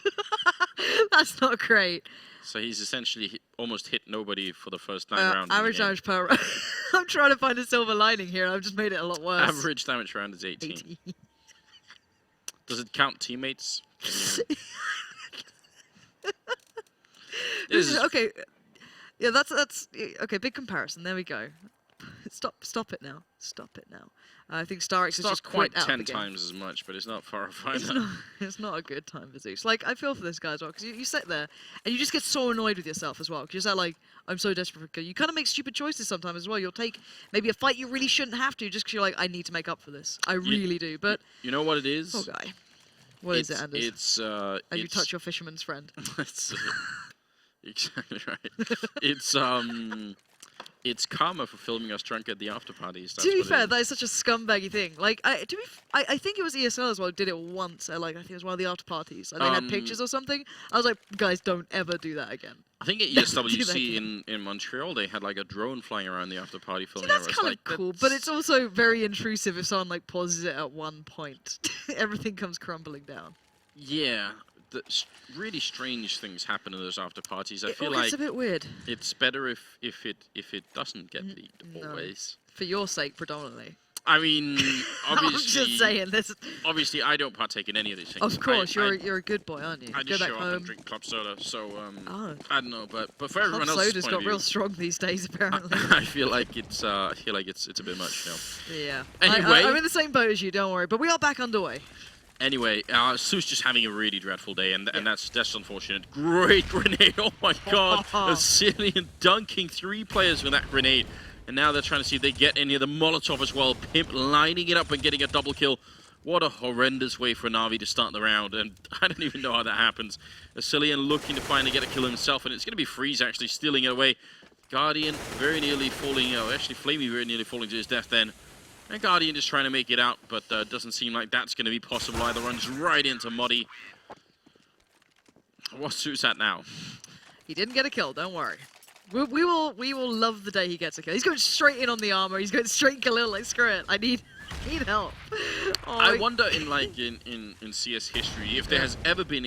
That's not great. So he's essentially almost hit nobody for the first 9 rounds. Average damage per round. I'm trying to find a silver lining here. I've just made it a lot worse. Average damage per round is 18. Does it count teammates? Okay. Yeah, that's okay. Big comparison. There we go. Stop it now. Stop it now. I think Starix is It's not just quite out 10 the game. times as much, but it's not far off It's either. it's not a good time for Zeus. Like, I feel for this guy as well, because you sit there, and you just get so annoyed with yourself as well, because you're like, I'm so desperate for kill. You kind of make stupid choices sometimes as well. You'll take maybe a fight you really shouldn't have to, just because you're like, I need to make up for this. I really do, but... You know what it is? Poor guy. What is it, Anders? It's And you touch your fisherman's friend. Exactly right. It's karma for filming us drunk at the after parties. To be fair, that is such a scumbaggy thing. Like, I think it was ESL as well did it once. Like, I think it was one of the after parties. And they had pictures or something. I was like, guys, don't ever do that again. I think at ESWC in Montreal, they had like a drone flying around the after party filming. See, that's kind of cool, but it's also very intrusive if someone like pauses it at one point. Everything comes crumbling down. Yeah. Really strange things happen in those after parties. I feel It's like a bit weird. it's better if it doesn't get leaked always. For your sake, predominantly. I mean, obviously. I'm just saying this. Obviously, I don't partake in any of these things. Of course, you're a good boy, aren't you? I Go just back show home. up and drink club soda. So Oh. I don't know, but for everyone Club else's soda's point got of view, real strong these days, apparently. I feel like it's a bit much now. Yeah. Anyway. I'm in the same boat as you. Don't worry. But we are back underway. Anyway, Sue's just having a really dreadful day, and that's unfortunate. Great grenade! Oh my God, Asilian dunking 3 players with that grenade, and now they're trying to see if they get any of the Molotov as well. Pimp lining it up and getting a double kill. What a horrendous way for Na'Vi to start the round, and I don't even know how that happens. Asilian looking to finally get a kill himself, and it's going to be Freeze actually stealing it away. Guardian very nearly falling, actually Flamey very nearly falling to his death then. And Guardian just trying to make it out, but doesn't seem like that's going to be possible either. Runs right into Muddy. What's Zeus at now? He didn't get a kill. Don't worry. We will love the day he gets a kill. He's going straight in on the armor. He's going straight Khalil. Like, screw it. I need help. Oh, I wonder in CS history if there has ever been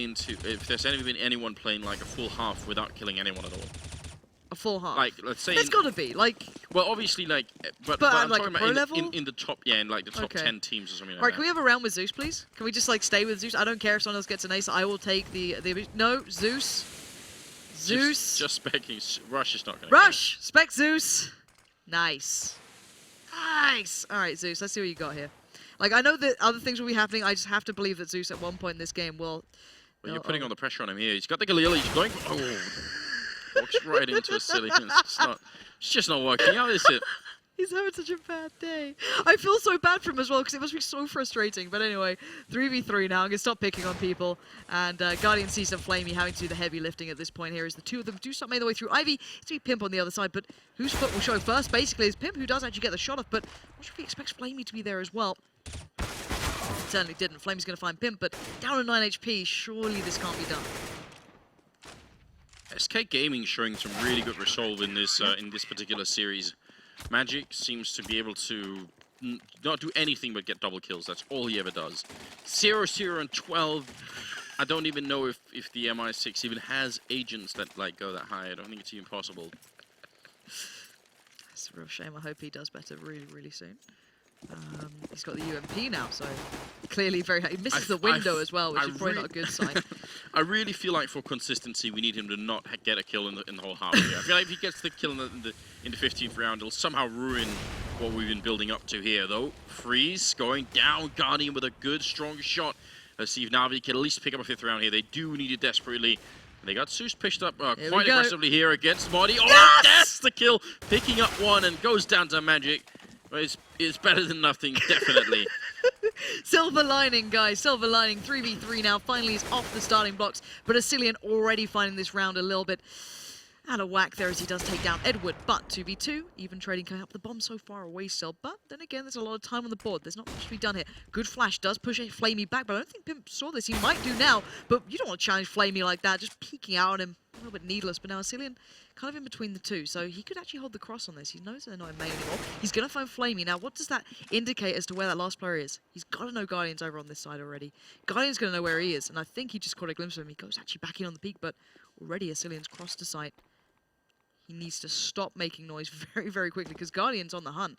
anyone playing like a full half without killing anyone at all. A full half. Like, let's say. It's got to be like. Well, obviously, like, but I'm like talking pro about level? in the top, in like the top Okay. 10 teams or something like Alright, that. can we have a round with Zeus, please? Can we just like stay with Zeus? I don't care if someone else gets an ace. I will take the no Zeus. Zeus. Just specking. Rush is not going. Rush. Spec Zeus. Nice. Nice. All right, Zeus. Let's see what you got here. Like, I know that other things will be happening. I just have to believe that Zeus at one point in this game will. Well, you're putting on the pressure on him here. He's got the Galil. He's going. Oh. Walks right into a silly. It's just not working out, is it? He's having such a bad day. I feel so bad for him as well because it must be so frustrating. But anyway, 3v3 now. I'm going to stop picking on people. And Guardian sees some Flamey having to do the heavy lifting at this point here as the two of them do start making their way through. Ivy, it's to be Pimp on the other side, but whose foot will show first? Basically, it's Pimp who does actually get the shot off, but I'm not sure if he expects Flamey to be there as well. Certainly didn't. Flamey's going to find Pimp, but down to 9 HP. Surely this can't be done. SK Gaming showing some really good resolve in this particular series. Magic seems to be able to not do anything but get double kills. That's all he ever does. 0-0 and 12. I don't even know if the MI6 even has agents that like go that high. I don't think it's even possible. It's a real shame. I hope he does better really, really soon. He's got the UMP now, so clearly very. He misses the window as well, which is probably not a good sign. I really feel like for consistency, we need him to not get a kill in the whole half. Here. I feel like if he gets the kill in the 15th round, it'll somehow ruin what we've been building up to here. Though Freeze going down, Guardian with a good strong shot. Let's see if Na'Vi can at least pick up a 5th round here. They do need it desperately. They got Zeus pitched up quite aggressively here against Modi. Oh, yes! That's the kill, picking up one and goes down to Magic. It's better than nothing, definitely. Silver lining, guys. Silver lining. 3v3 now. Finally, he's off the starting blocks. But Asilian already finding this round a little bit out of whack there as he does take down Edward. But 2v2, even trading coming up. The bomb so far away still. But then again, there's a lot of time on the board. There's not much to be done here. Good flash does push Flamey back, but I don't think Pimp saw this. He might do now, but you don't want to challenge Flamey like that. Just peeking out on him. A little bit needless, but now Asilian kind of in between the two, so he could actually hold the cross on this. He knows they're not in main anymore. He's going to find Flamey. Now, what does that indicate as to where that last player is? He's got to know Guardian's over on this side already. Guardian's going to know where he is, and I think he just caught a glimpse of him. He goes actually back in on the peak, but already Asilian's crossed to sight. He needs to stop making noise very, very quickly, because Guardian's on the hunt.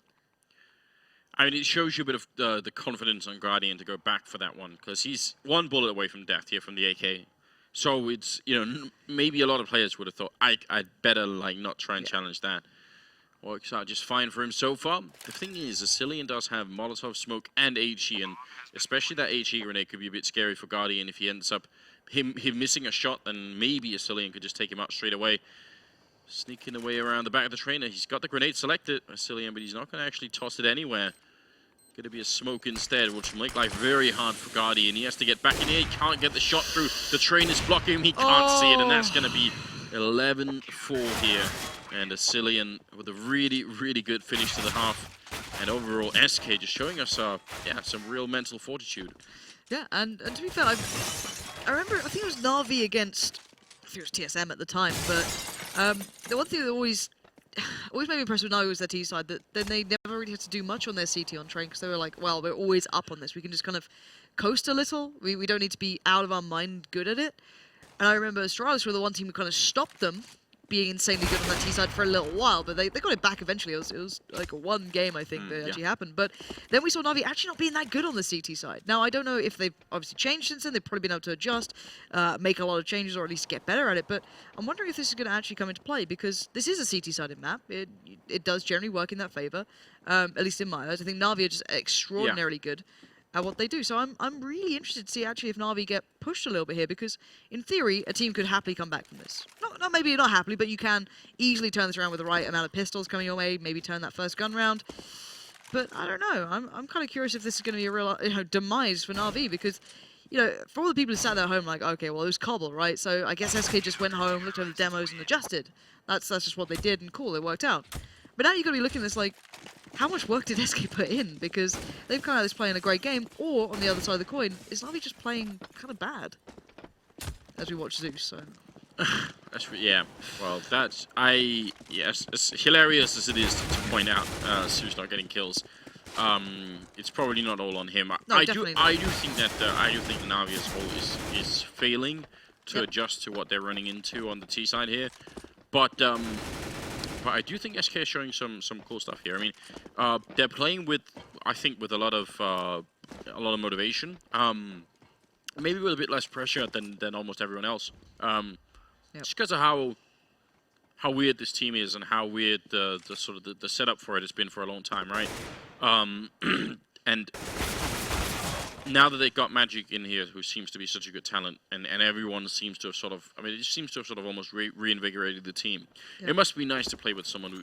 I mean, it shows you a bit of the confidence on Guardian to go back for that one, because he's one bullet away from death here from the AK. So it's, maybe a lot of players would have thought, I'd better, like, not try and challenge that. Works out just fine for him so far. The thing is, Asilian does have Molotov, Smoke, and HE, and especially that HE grenade could be a bit scary for Guardian if he ends up him missing a shot, then maybe Asilian could just take him out straight away. Sneaking away around the back of the trainer. He's got the grenade selected, Asilian, but he's not going to actually toss it anywhere. Going to be a smoke instead, which will make life very hard for Guardian. He has to get back in here. He can't get the shot through. The trainer's blocking him. He can't see it, and that's going to be 11-4 here, and Asilian with a really, really good finish to the half. And overall, SK just showing us, some real mental fortitude. Yeah, and to be fair, I remember, I think it was Na'Vi against, I think it was TSM at the time, but the one thing that always made me impressed with Na'Vi was their T side, that then they never really had to do much on their CT on train, because they were like, well, we're always up on this. We can just kind of coast a little. We don't need to be out of our mind good at it. And I remember Astralis were the one team who kind of stopped them being insanely good on that T side for a little while, but they got it back eventually. It was like a one game, I think, that actually happened. But then we saw Na'Vi actually not being that good on the CT side. Now, I don't know if they've obviously changed since then. They've probably been able to adjust, make a lot of changes, or at least get better at it. But I'm wondering if this is going to actually come into play, because this is a CT-sided map. It does generally work in that favor, at least in my eyes. I think Na'Vi are just extraordinarily good at what they do. So I'm really interested to see actually if Na'Vi get pushed a little bit here, because in theory a team could happily come back from this. Not maybe not happily, but you can easily turn this around with the right amount of pistols coming your way, maybe turn that first gun round. But I don't know. I'm kind of curious if this is going to be a real demise for Na'Vi, because for all the people who sat there at home like, okay, well, it was Cobble, right? So I guess SK just went home, looked over the demos and adjusted. That's just what they did, and cool, it worked out. But now you've got to be looking at this like, how much work did SK put in? Because they've kind of this playing a great game, or on the other side of the coin, is Na'Vi just playing kind of bad? As we watch Zeus, so. Yeah, well, yes, as hilarious as it is to point out Zeus not getting kills, it's probably not all on him. No, I definitely do think that Na'Vi as a whole is failing to adjust to what they're running into on the T side here, but I do think SK is showing some cool stuff here. I mean, they're playing with, I think, with a lot of motivation. Maybe with a bit less pressure than almost everyone else. Just because of how weird this team is, and how weird the sort of the setup for it has been for a long time, right? And now that they've got Magic in here, who seems to be such a good talent, and everyone seems to have sort of, I mean, it seems to have sort of almost reinvigorated the team. It must be nice to play with someone who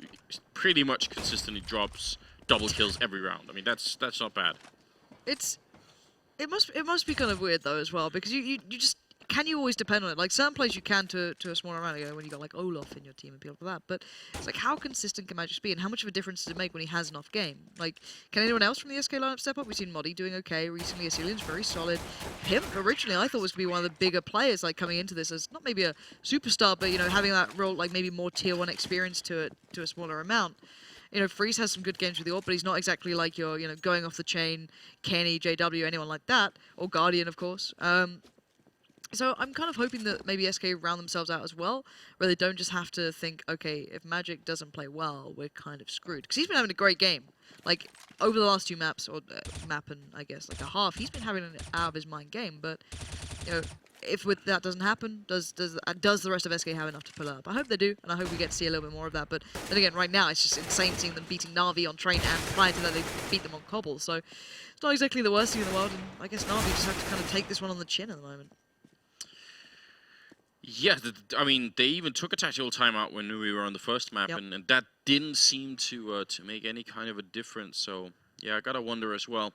pretty much consistently drops double kills every round. I mean, that's not bad. It must be kind of weird though as well, because you just, can you always depend on it? Like certain plays you can to a smaller amount ago when you got like Olaf in your team and people like that. But it's like, how consistent can Magic be, and how much of a difference does it make when he has an off game? Like, can anyone else from the SK lineup step up? We've seen Modi doing okay recently. Asilian's very solid. Pimp originally I thought was to be one of the bigger players, like coming into this as not maybe a superstar, but having that role, like maybe more tier 1 experience to it to a smaller amount. Freeze has some good games with the AWP, but he's not exactly like your, going off the chain, Kenny, JW, anyone like that, or Guardian, of course. So I'm kind of hoping that maybe SK round themselves out as well, where they don't just have to think, okay, if Magic doesn't play well, we're kind of screwed. Because he's been having a great game. Like, over the last 2 maps, or map and, I guess, like a half, he's been having an out-of-his-mind game. But, if that doesn't happen, does the rest of SK have enough to pull up? I hope they do, and I hope we get to see a little bit more of that. But then again, right now, it's just insane seeing them beating Na'Vi on train, and prior to that, they beat them on Cobble. So it's not exactly the worst thing in the world, and I guess Na'Vi just have to kind of take this one on the chin at the moment. Yeah, I mean, they even took a tactical timeout when we were on the first map, and that didn't seem to make any kind of a difference. So, yeah, I gotta wonder as well.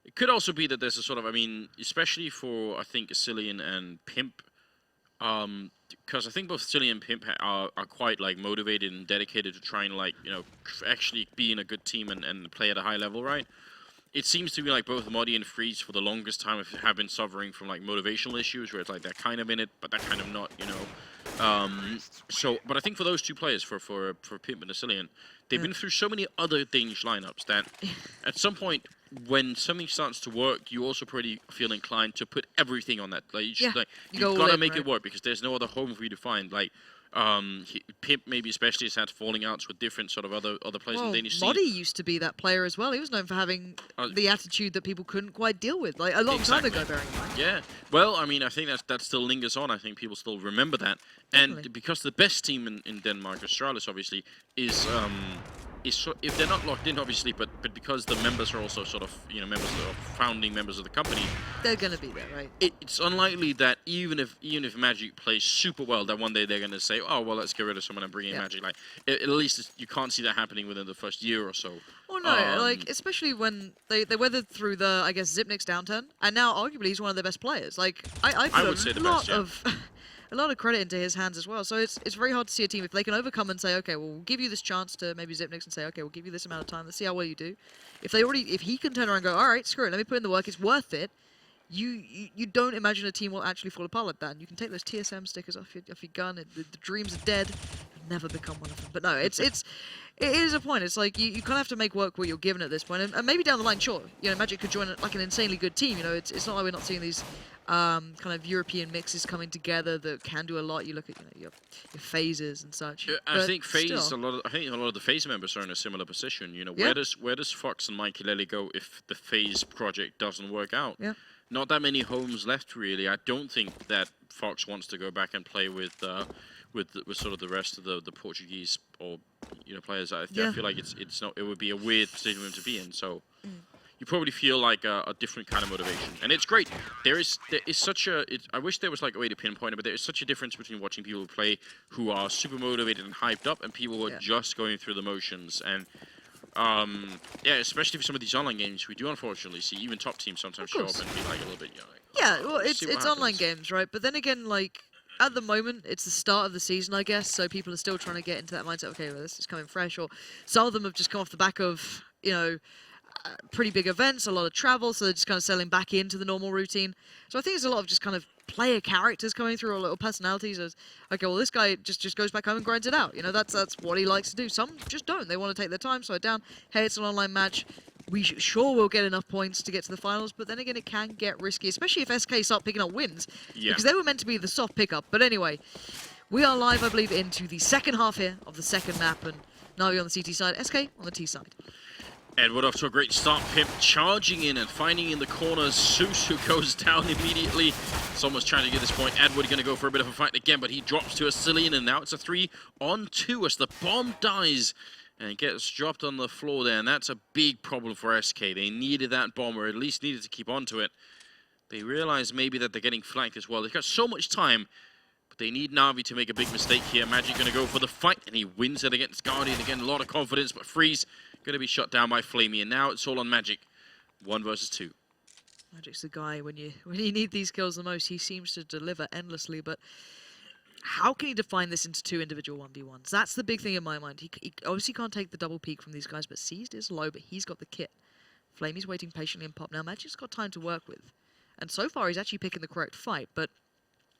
It could also be that there's a sort of, I mean, especially for, I think, Asilian and Pimp, because I think both Asilian and Pimp are quite, like, motivated and dedicated to trying, like, actually be in a good team and play at a high level, right? It seems to be like both Modi and Freeze for the longest time have been suffering from like motivational issues, where it's like they're kind of in it, but they're kind of not, but I think for those 2 players, for Pimp and Asilian, they've been through so many other Danish lineups that at some point when something starts to work, you also pretty feel inclined to put everything on that. Like you gotta make it work, because there's no other home for you to find. Like Pimp maybe especially has had falling outs with different sort of other players in the Danish scene. Modi used to be that player as well. He was known for having the attitude that people couldn't quite deal with, like a long time ago, bearing in mind. Yeah, well, I mean, I think that still lingers on. I think people still remember that. Definitely. And because the best team in Denmark, Astralis, obviously, is if they're not locked in, obviously, but because the members are also sort of, founding members of the company, they're going to be there, right? It's unlikely that even if Magic plays super well, that one day they're going to say, oh, well, let's get rid of someone and bring in Magic. Like, at least you can't see that happening within the first year or so. Well, no, like, especially when they weathered through the, I guess, Zipnik's downturn, and now arguably he's one of their best players. Like, I would say the best, a lot of credit into his hands as well. So it's very hard to see a team if they can overcome and say, okay, well, we'll give you this chance to maybe Zipnix and say, okay, we'll give you this amount of time. Let's see how well you do. If he can turn around and go, all right, screw it, let me put in the work. It's worth it. You don't imagine a team will actually fall apart like that. And you can take those TSM stickers off your gun. The dreams are dead. You'll never become one of them. But no, it is a point. It's like you kind of have to make work what you're given at this point. And maybe down the line, sure, Magic could join like an insanely good team. It's not like we're not seeing these kind of European mixes coming together that can do a lot. You look at your phases and such. I think a lot of the phase members are in a similar position. Where does Fox and Mikey Lely go if the phase project doesn't work out? Yeah. Not that many homes left, really. I don't think that Fox wants to go back and play with sort of the rest of the Portuguese or players. I feel like it's not. It would be a weird position for him to be in. So you probably feel like a different kind of motivation, and it's great. There is such a. I wish there was like a way to pinpoint it, but there is such a difference between watching people play who are super motivated and hyped up, and people who are just going through the motions. And especially for some of these online games, we do unfortunately see even top teams sometimes show up and be like a little bit, well, it's online games, right? But then again, like at the moment, it's the start of the season, I guess. So people are still trying to get into that mindset. Okay, well, this is coming fresh, or some of them have just come off the back of pretty big events, a lot of travel, so they're just kind of settling back into the normal routine. So I think it's a lot of just kind of player characters coming through, or little personalities as, okay, well, this guy just goes back home and grinds it out. That's what he likes to do. Some just don't. They want to take their time, slow it down. Hey, it's an online match. Sure we'll get enough points to get to the finals, but then again, it can get risky, especially if SK start picking up wins, because they were meant to be the soft pickup. But anyway, we are live, I believe, into the second half here of the second map, and Navi on the CT side, SK on the T side. Edward off to a great start. Pimp charging in and finding in the corners. Susu goes down immediately. Someone's trying to get this point. Edward going to go for a bit of a fight again, but he drops to a Cillian, and now it's a 3-on-2 as the bomb dies and gets dropped on the floor there, and that's a big problem for SK. They needed that bomb, or at least needed to keep onto it. They realize maybe that they're getting flanked as well. They've got so much time, but they need Na'Vi to make a big mistake here. Magic going to go for the fight, and he wins it against Guardian. Again, a lot of confidence, but Freeze going to be shut down by Flamey, and now it's all on Magic. 1 versus 2. Magic's the guy when you need these kills the most. He seems to deliver endlessly, but how can he define this into 2 individual 1v1s? That's the big thing in my mind. He obviously can't take the double peek from these guys, but Seized is low, but he's got the kit. Flamey's waiting patiently in pop now. Magic's got time to work with. And so far, he's actually picking the correct fight, but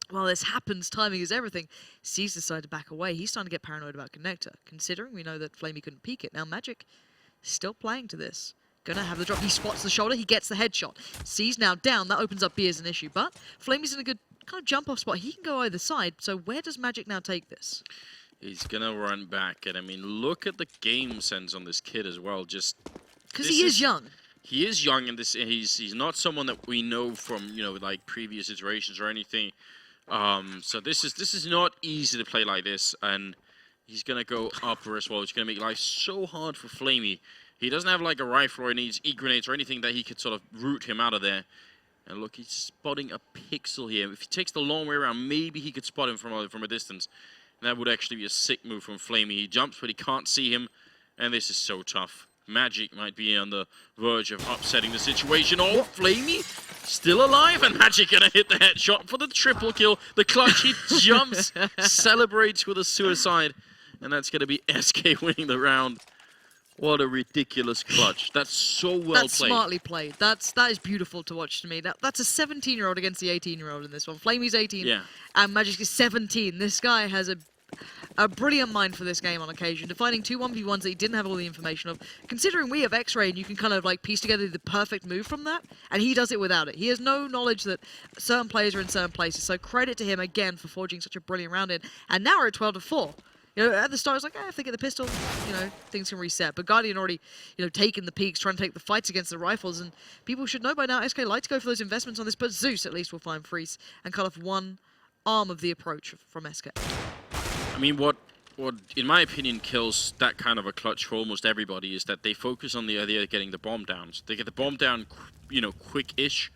while this happens, timing is everything. Seized decided to back away. He's starting to get paranoid about Connector, considering we know that Flamey couldn't peek it. Now Magic still playing to this. Gonna have the drop. He spots the shoulder. He gets the headshot. Seized now down. That opens up B as an issue, but Flamey's in a good kind of jump-off spot. He can go either side, so where does Magic now take this? He's gonna run back, and I mean, look at the game sense on this kid as well. Just because he is young. He is young, and he's not someone that we know from like previous iterations or anything. So this is not easy to play like this, and he's gonna go upper as well. It's gonna make life so hard for Flamey. He doesn't have like a rifle or needs E-grenades or anything that he could sort of root him out of there. And look, he's spotting a pixel here. If he takes the long way around, maybe he could spot him from a distance. And that would actually be a sick move from Flamey. He jumps, but he can't see him. And this is so tough. Magic might be on the verge of upsetting the situation. Oh, Flamey still alive, and Magic gonna hit the headshot for the triple kill. The clutch, he jumps, celebrates with a suicide. And that's gonna be SK winning the round. What a ridiculous clutch. That's so well played. That's smartly played. That is beautiful to watch to me. That's a 17-year-old against the 18-year-old in this one. Flamey's 18 and Magic is 17. This guy has a brilliant mind for this game on occasion, defining 2 1v1s that he didn't have all the information of. Considering we have X-Ray and you can kind of like piece together the perfect move from that, and he does it without it. He has no knowledge that certain players are in certain places, so credit to him again for forging such a brilliant round in. And now we're at 12-4. At the start, it's like, if they get the pistol, things can reset. But Guardian already, taken the peaks, trying to take the fights against the rifles. And people should know by now, SK like to go for those investments on this. But Zeus, at least, will find Freeze and cut off one arm of the approach from SK. I mean, what in my opinion, kills that kind of a clutch for almost everybody is that they focus on the idea of getting the bomb down. So they get the bomb down, quick-ish.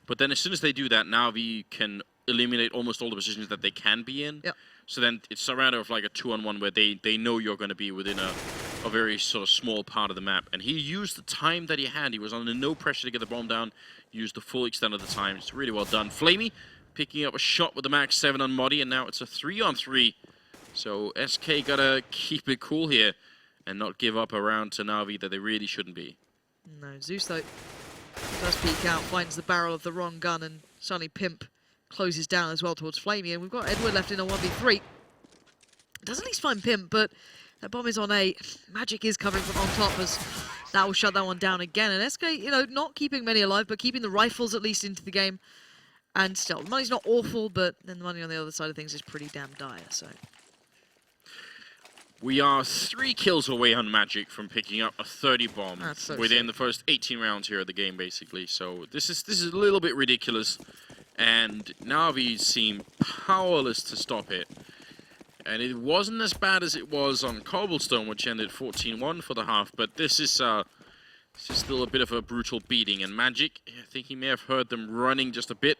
But then as soon as they do that, Na'Vi can eliminate almost all the positions that they can be in. Yep. So then it's a matter of like a 2-on-1 where they know you're going to be within a very sort of small part of the map. And he used the time that he had. He was under no pressure to get the bomb down. Used the full extent of the time. It's really well done. Flamey picking up a shot with the max 7 on Modi, and now it's a 3-on-3. So SK gotta keep it cool here and not give up a round to Na'Vi that they really shouldn't be. No, Zeus though does peek out, finds the barrel of the wrong gun, and suddenly Pimp closes down as well towards Flamey, and we've got Edward left in a 1v3. Does at least find Pimp, but that bomb is on A. Magic is covering from on top as that will shut that one down again. And SK, you know, not keeping many alive, but keeping the rifles at least into the game. And still, the money's not awful, but then the money on the other side of things is pretty damn dire, so. We are 3 kills away on Magic from picking up a 30 bomb So within the first 18 rounds here of the game, basically. So this is a little bit ridiculous, and Na'Vi seem powerless to stop it. And it wasn't as bad as it was on Cobblestone, which ended 14-1 for the half, but this is still a bit of a brutal beating. And Magic, I think he may have heard them running just a bit.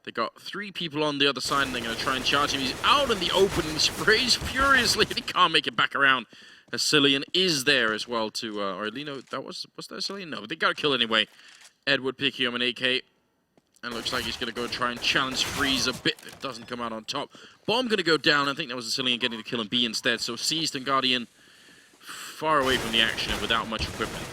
They got 3 people on the other side, and they're going to try and charge him. He's out in the open, and he sprays furiously, and he can't make it back around. Cillian is there as well to, or Lino, was that Cillian? No, but they got a kill anyway. Edward picking up an AK, and looks like he's going to go try and challenge Freeze a bit. It doesn't come out on top. Bomb going to go down. I think that was Cillian getting the kill on B instead. So Seized and Guardian far away from the action and without much equipment.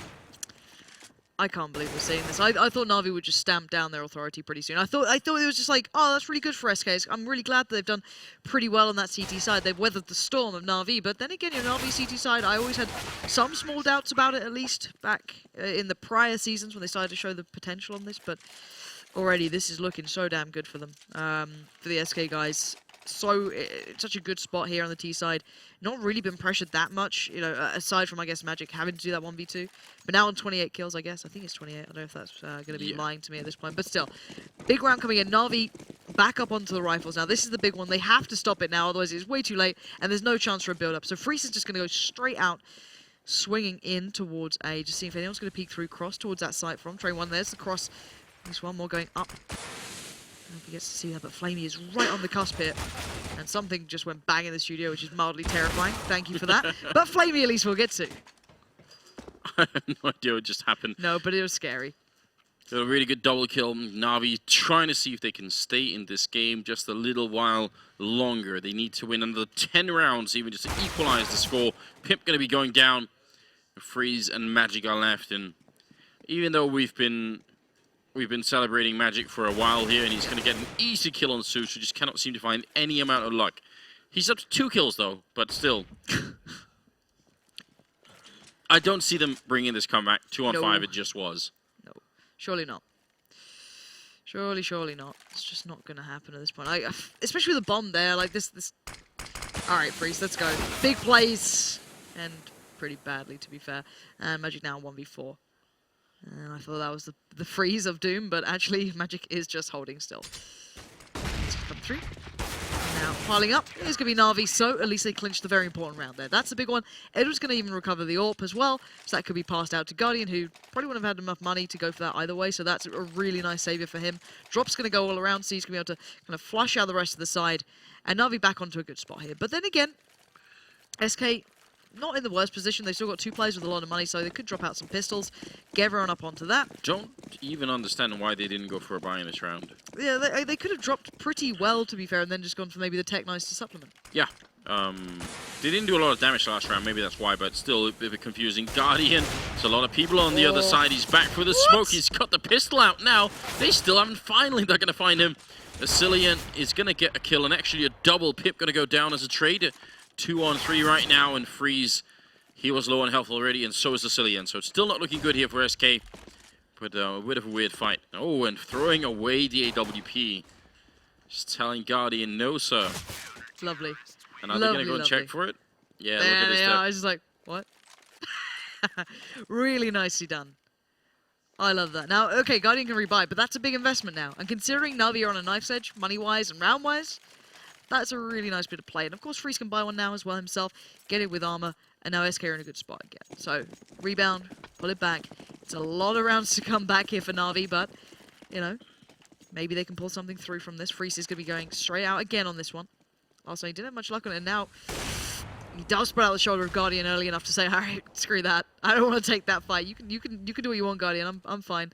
I can't believe we're seeing this. I thought Na'Vi would just stamp down their authority pretty soon. I thought it was just like, oh, that's really good for SK. I'm really glad that they've done pretty well on that CT side. They've weathered the storm of Na'Vi, but then again, your Na'Vi CT side, I always had some small doubts about it, at least back in the prior seasons when they started to show the potential on this, but already this is looking so damn good for them. For the SK guys, such a good spot here on the T side. Not really been pressured that much, you know, aside from, I guess, Magic having to do that 1v2. But now on 28 kills, I guess. I think it's 28. I don't know if that's going to be lying to me at this point. But still, big round coming in. Na'Vi back up onto the rifles. Now, this is the big one. They have to stop it now, otherwise it's way too late, and there's no chance for a build-up. So Freeze is just going to go straight out, swinging in towards A. Just seeing if anyone's going to peek through cross towards that site from Train 1. There's the cross. There's one more going up. I don't know if he gets to see that, but Flamey is right on the cusp here. And something just went bang in the studio, which is mildly terrifying. Thank you for that. But Flamey at least we'll get to. I have no idea what just happened. No, but it was scary. Got a really good double kill. Na'Vi trying to see if they can stay in this game just a little while longer. They need to win another 10 rounds even just to equalize the score. Pimp going to be going down. Freeze and Magic are left. And even though we've been celebrating Magic for a while here, and he's going to get an easy kill on Zeus, who just cannot seem to find any amount of luck. He's up to 2 kills, though, but still. I don't see them bringing this comeback. 2-on-5, it just was. No, surely not. Surely not. It's just not going to happen at this point. Especially with the bomb there, like this. All right, Freeze, let's go. Big plays, and pretty badly, to be fair. And Magic now 1v4. And I thought that was the freeze of doom, but actually Magic is just holding still. Let's come through. Now piling up is going to be Na'Vi, so at least they clinched the very important round there. That's the big one. Edward's going to even recover the AWP as well, so that could be passed out to Guardian, who probably wouldn't have had enough money to go for that either way, so that's a really nice savior for him. Drop's going to go all around, so he's going to be able to kind of flush out the rest of the side, and Na'Vi back onto a good spot here. But then again, SK not in the worst position. They've still got 2 players with a lot of money, so they could drop out some pistols, get everyone up onto that. Don't even understand why they didn't go for a buy in this round. Yeah, they could have dropped pretty well, to be fair, and then just gone for maybe the Tech Knights to supplement. Yeah. They didn't do a lot of damage last round, maybe that's why, but still a bit confusing. Guardian, there's a lot of people on the other side. He's back for the smoke. He's got the pistol out now. They still haven't. Finally, they're going to find him. Cillian is going to get a kill, and actually a double. Pip going to go down as a trade. 2-on-3 right now, and Freeze, he was low on health already, and so is the Cillian. So it's still not looking good here for SK, but a bit of a weird fight. Oh, and throwing away the AWP. Just telling Guardian, no, sir. Lovely. And are they going to go and check for it? Yeah, look at this. I was just like, what? Really nicely done. I love that. Now, okay, Guardian can rebuy, but that's a big investment now. And considering Na'Vi are on a knife's edge, money-wise and round-wise, that's a really nice bit of play. And of course, Freeze can buy one now as well himself, get it with armor, and now SK are in a good spot again. So, rebound, pull it back. It's a lot of rounds to come back here for Na'Vi, but, you know, maybe they can pull something through from this. Freeze is going to be going straight out again on this one. Also, he didn't have much luck on it, and now he does spread out the shoulder of Guardian early enough to say, all right, screw that. I don't want to take that fight. You can do what you want, Guardian. I'm fine.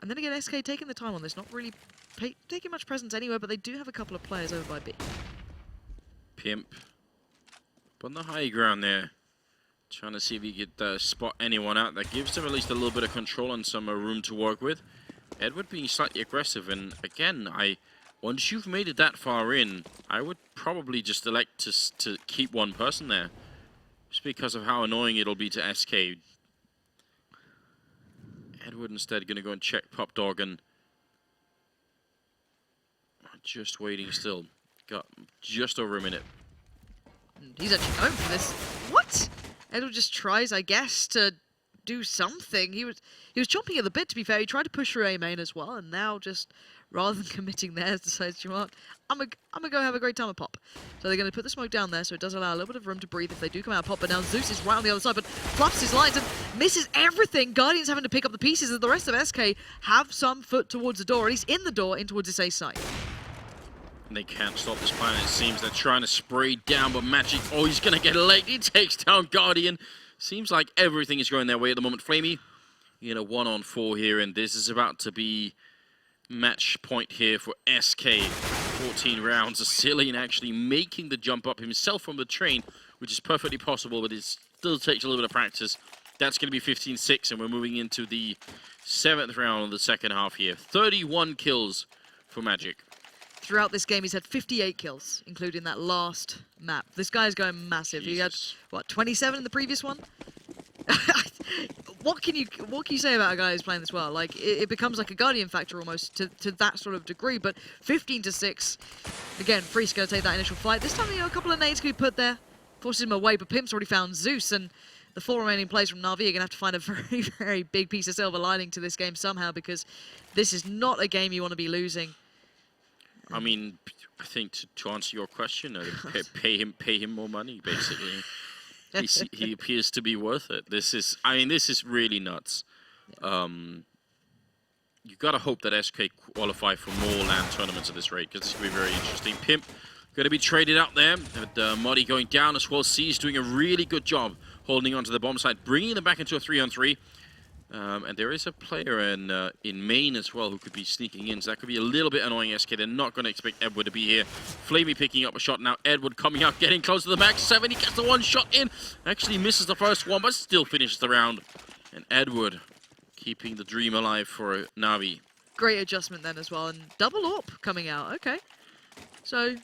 And then again, SK taking the time on this, not really taking much presence anywhere, but they do have a couple of players over by B. Pimp on the high ground there, trying to see if he could spot anyone out. That gives them at least a little bit of control and some room to work with. Edward being slightly aggressive, and again, once you've made it that far in, I would probably just elect to keep one person there, just because of how annoying it'll be to SK. Edward instead going to go and check Pop Dog, and just waiting still. Got just over a minute. He's actually going for this. What? Edward just tries, I guess, to do something. He was chomping at the bit, to be fair. He tried to push through A main as well, and now just, rather than committing there, decides, you know what, I'm gonna go have a great time at Pop. So they're gonna put the smoke down there, so it does allow a little bit of room to breathe if they do come out of Pop. But now Zeus is right on the other side, but fluffs his lines and misses everything. Guardian's having to pick up the pieces, and the rest of SK have some foot towards the door, at least in the door, in towards this A side. And they can't stop this plan. It seems they're trying to spray down, but Magic, oh, he's gonna get late. He takes down Guardian. Seems like everything is going their way at the moment. Flamey in a 1-on-4 here, and this is about to be match point here for SK. 14 rounds. Asilian actually making the jump up himself from the train, which is perfectly possible, but it still takes a little bit of practice. That's going to be 15-6, and we're moving into the 7th round of the second half here. 31 kills for Magic. Throughout this game, he's had 58 kills, including that last map. This guy's going massive. Jesus. He had, what, 27 in the previous one? What can you say about a guy who's playing this well? Like, it becomes like a Guardian factor almost to that sort of degree. But 15-6, again, Freak's going to take that initial fight. This time, you know, a couple of nades can be put there, forces him away. But Pimp's already found Zeus, and the 4 remaining players from Na'Vi are going to have to find a very, very big piece of silver lining to this game somehow, because this is not a game you want to be losing. I mean, I think to answer your question, pay him more money, basically. He appears to be worth it. This is really nuts. You got to hope that SK qualify for more LAN tournaments at this rate, because this could be very interesting. Pimp going to be traded out there. And Muddy going down as well. C's doing a really good job holding onto the bomb site, bringing them back into a 3-on-3. And there is a player in main as well who could be sneaking in, so that could be a little bit annoying. SK, they're not going to expect Edward to be here. Flamey picking up a shot now. Edward coming out, getting close to the max 7. He gets the one shot in. Actually misses the first one, but still finishes the round. And Edward keeping the dream alive for Na'Vi. Great adjustment then as well, and double AWP coming out. Okay, so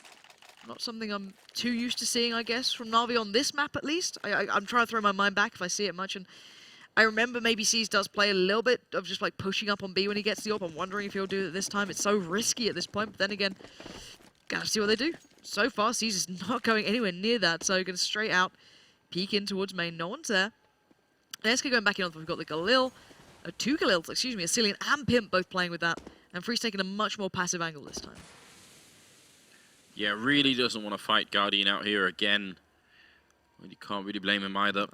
not something I'm too used to seeing, I guess, from Na'Vi on this map at least. I'm trying to throw my mind back if I see it much, and I remember maybe C's does play a little bit of just like pushing up on B when he gets the AWP. I'm wondering if he'll do it this time. It's so risky at this point, but then again, gotta see what they do. So far, C's is not going anywhere near that, so gonna straight out, peek in towards main. No one's there. And SK going back in, we've got the Galil, 2 Galils, excuse me, Asilian and Pimp both playing with that, and Free's taking a much more passive angle this time. Yeah, really doesn't want to fight Guardian out here again. Well, you can't really blame him either.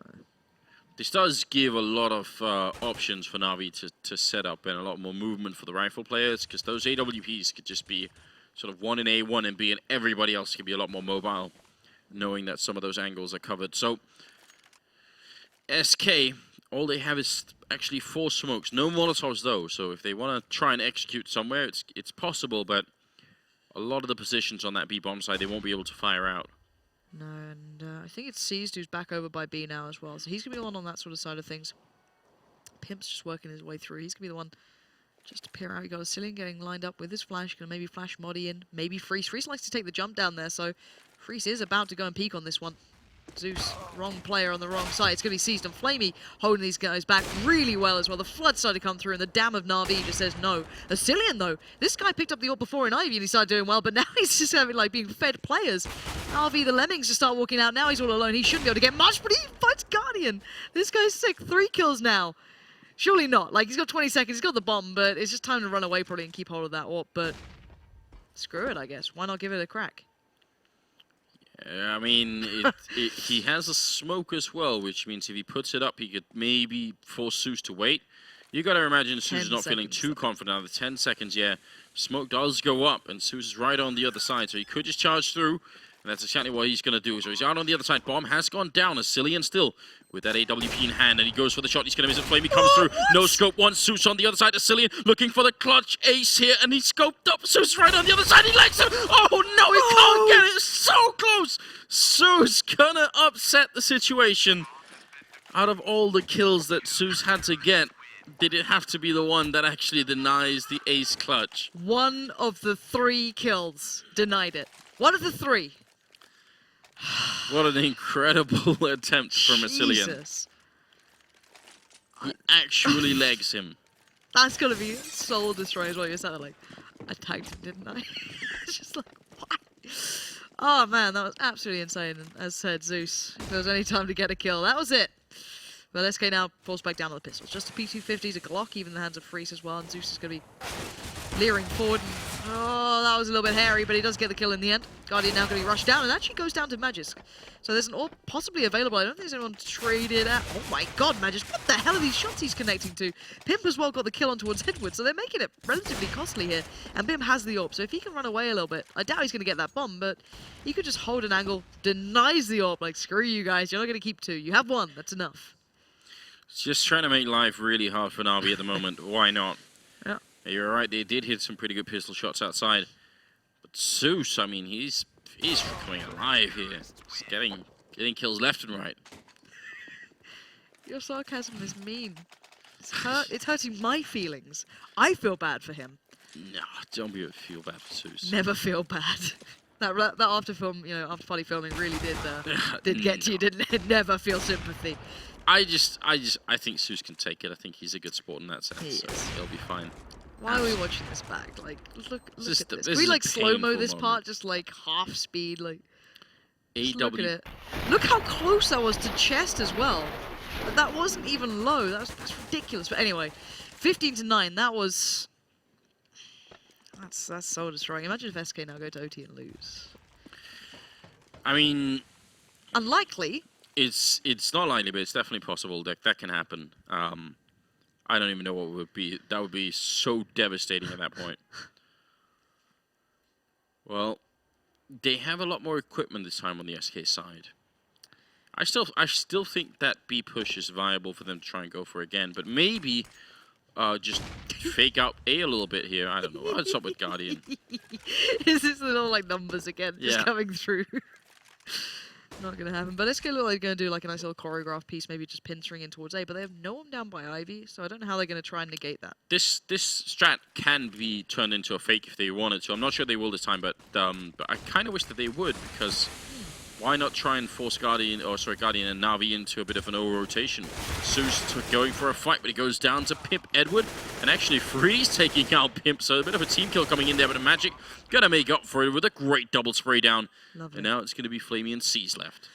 This does give a lot of options for Na'Vi to set up, and a lot more movement for the rifle players, because those AWPs could just be sort of 1 in A, 1 in B, and everybody else could be a lot more mobile, knowing that some of those angles are covered. So, SK, all they have is actually 4 smokes. No Molotovs, though, so if they want to try and execute somewhere, it's possible, but a lot of the positions on that B bomb side, they won't be able to fire out. No, and I think it's Seized who's back over by B now as well. So he's going to be the one on that sort of side of things. Pimp's just working his way through. He's going to be the one just to peer out. You got Asilian getting lined up with his flash. Going to maybe flash Moddy in. Maybe Freeze. Freeze likes to take the jump down there, so Freeze is about to go and peek on this one. Zeus, wrong player on the wrong side. It's going to be Seized, and Flamey holding these guys back really well as well. The flood started to come through, and the dam of Na'Vi just says no. Asilian, though, this guy picked up the AWP before in Ivy, and he started doing well, but now he's just having, like, being fed players. Na'Vi, the Lemmings, just start walking out. Now he's all alone. He shouldn't be able to get much, but he fights Guardian. This guy's sick. 3 kills now. Surely not. Like, he's got 20 seconds. He's got the bomb, but it's just time to run away probably and keep hold of that AWP, but screw it, I guess. Why not give it a crack? I mean, he has a smoke as well, which means if he puts it up, he could maybe force Zeus to wait. You got to imagine Zeus is not feeling too confident. Now, the 10 seconds, yeah, smoke does go up, and Zeus is right on the other side, so he could just charge through. And that's exactly what he's going to do. So he's out on the other side. Bomb has gone down as Cillian still with that AWP in hand. And he goes for the shot. He's going to miss it. Flamey comes through. No scope. One Zeus on the other side of Cillian. Looking for the clutch ace here. And he scoped up. Zeus right on the other side. He likes him. Oh, no. He can't get it. So close. Zeus going to upset the situation. Out of all the kills that Zeus had to get, did it have to be the one that actually denies the ace clutch? One of the 3 kills denied it. One of the 3. What an incredible attempt from Cillian. Jesus. He actually legs him. That's gonna be soul destroying as well. You sounded like, I tagged him, didn't I? It's just like, what? Oh man, that was absolutely insane. And as said, Zeus, if there was any time to get a kill, that was it. But SK now falls back down on the pistols. Just a P250s, a Glock, even in the hands of Freeze as well. And Zeus is going to be leering forward. And, oh, that was a little bit hairy, but he does get the kill in the end. Guardian now going to be rushed down and actually goes down to Magisk. So there's an AWP possibly available. I don't think there's anyone traded at. Oh my god, Magisk. What the hell are these shots he's connecting to? Pimp as well got the kill on towards Edward, so they're making it relatively costly here. And Bim has the AWP, so if he can run away a little bit, I doubt he's going to get that bomb, but he could just hold an angle, denies the AWP, like, screw you guys, you're not going to keep 2. You have 1, that's enough. Just trying to make life really hard for Na'Vi at the moment. Why not? Yeah. You're right, they did hit some pretty good pistol shots outside. But Zeus, I mean, he's coming alive here. He's getting kills left and right. Your sarcasm is mean. It's hurting my feelings. I feel bad for him. No, don't feel bad for Zeus. Never feel bad. That after film, after party filming really did get to you, didn't it? Never feel sympathy. I think Zeus can take it. I think he's a good sport in that sense. He So is. he'll be fine. Why are we watching this back? Like, look at this. This Can we is a like slow-mo painful this part, moment. just like half speed, like. Just AW. look at it. Look how close that was to chest as well. But that wasn't even low. That's ridiculous. But anyway, 15-9. That was. That's so destroying. Imagine if SK now go to OT and lose. I mean, Unlikely. it's not likely, but it's definitely possible that can happen. I don't even know what would be. That would be so devastating at that point. Well, they have a lot more equipment this time on the SK side. I still think that B push is viable for them to try and go for again, but maybe just fake out A a little bit here. I don't know. What's up with Guardian? Is this little like numbers again just Yeah. coming through? Not gonna happen. But SK look like they're gonna do like a nice little choreograph piece, maybe just pincering in towards A. But they have no one down by Ivy, so I don't know how they're gonna try and negate that. This strat can be turned into a fake if they wanted to. I'm not sure they will this time, but I kind of wish that they would, because why not try and force Guardian and Na'Vi into a bit of an O rotation? Zeus going for a fight, but he goes down to Pimp Edward, and actually Freeze taking out Pimp, so a bit of a team kill coming in there, but Magic gonna make up for it with a great double spray down. Lovely. And now it's gonna be Flamey and C's left.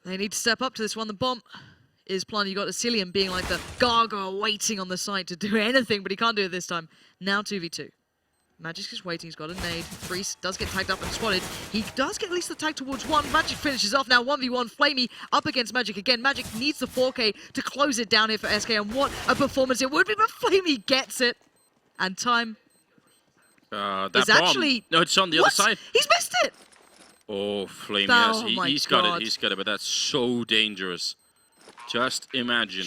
They need to step up to this one. The bomb is planted. You got Cillian being like the gargoyle waiting on the side to do anything, but he can't do it this time. Now 2v2. Magic's just waiting. He's got a nade. Freeze does get tagged up and swatted. He does get at least the tag towards 1. Magic finishes off now. 1v1. Flamey up against Magic again. Magic needs the 4K to close it down here for SK. And what a performance it would be. But Flamey gets it. And time That is bomb. actually... No, it's on the other What? side. He's missed it. Oh, Flamey, Oh yes, my he's got God. it. He's got it, but that's so dangerous. Just imagine.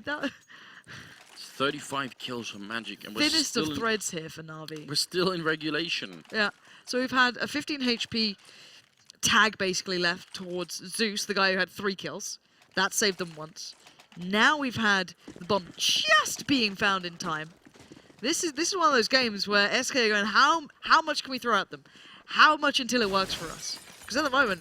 That 35 kills from Magic, and we're thinnest still of threads here for Na'Vi. we're still in regulation. Yeah, so we've had a 15 HP tag basically left towards Zeus, the guy who had 3 kills. That saved them once. Now we've had the bomb just being found in time. This is one of those games where SK are going, how much can we throw at them? How much until it works for us? Because at the moment,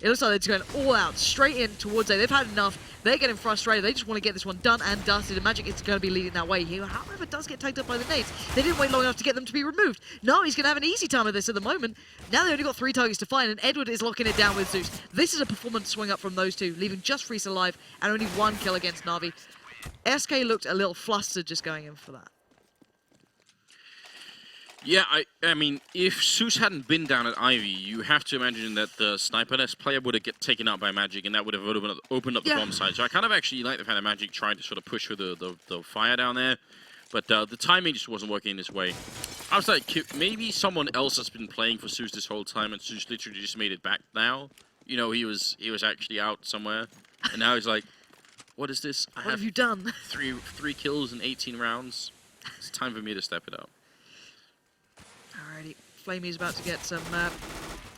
it looks like they're just going all out, straight in towards A. They've had enough. They're getting frustrated. They just want to get this one done and dusted. And Magic is going to be leading that way here. However, does get tagged up by the nades. They didn't wait long enough to get them to be removed. No, he's going to have an easy time of this at the moment. Now they only got 3 targets to find, and Edward is locking it down with Zeus. This is a performance swing up from those two, leaving just Freeze alive and only 1 kill against Na'Vi. SK looked a little flustered just going in for that. Yeah, I mean, if Zeus hadn't been down at Ivy, you have to imagine that the sniper-less player would have get taken out by Magic, and that would have opened up the bomb side. So I kind of actually like the fact that Magic tried to sort of push for the fire down there, but the timing just wasn't working this way. I was like, maybe someone else has been playing for Zeus this whole time, and Zeus literally just made it back now. You know, he was actually out somewhere, and now he's like, "What is this? What have you done?" three kills in 18 rounds. It's time for me to step it up." Alrighty, Flamey's about to get some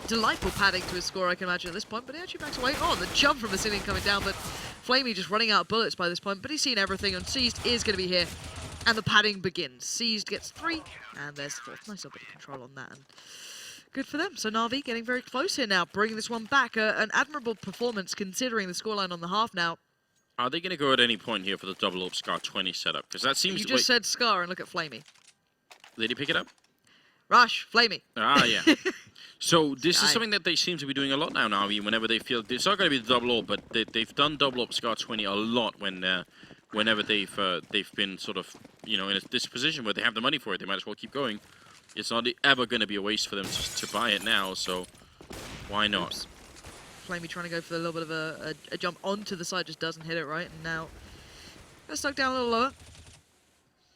delightful padding to his score, I can imagine, at this point, but he actually backs away. Oh, the jump from Vasilian coming down, but Flamey just running out of bullets by this point, but he's seen everything, and Seized is going to be here, and the padding begins. Seized gets 3, and there's the 4th. Nice little bit of control on that, and good for them. So Na'Vi getting very close here now, bringing this one back. An admirable performance considering the scoreline on the half now. Are they going to go at any point here for the double up Scar 20 setup? Because that seems... You just said Scar, and look at Flamey. Did he pick it up? Rush, Flamey. Ah, yeah. So this is something that they seem to be doing a lot now, Na'Vi, whenever they feel... It's not going to be the double up, but they've done double up Scar 20 a lot whenever they've been sort of, you know, in this position where they have the money for it. They might as well keep going. It's not ever going to be a waste for them to buy it now, so why not? Oops. Flamey trying to go for a little bit of a jump onto the side, just doesn't hit it right, and now they're stuck down a little lower.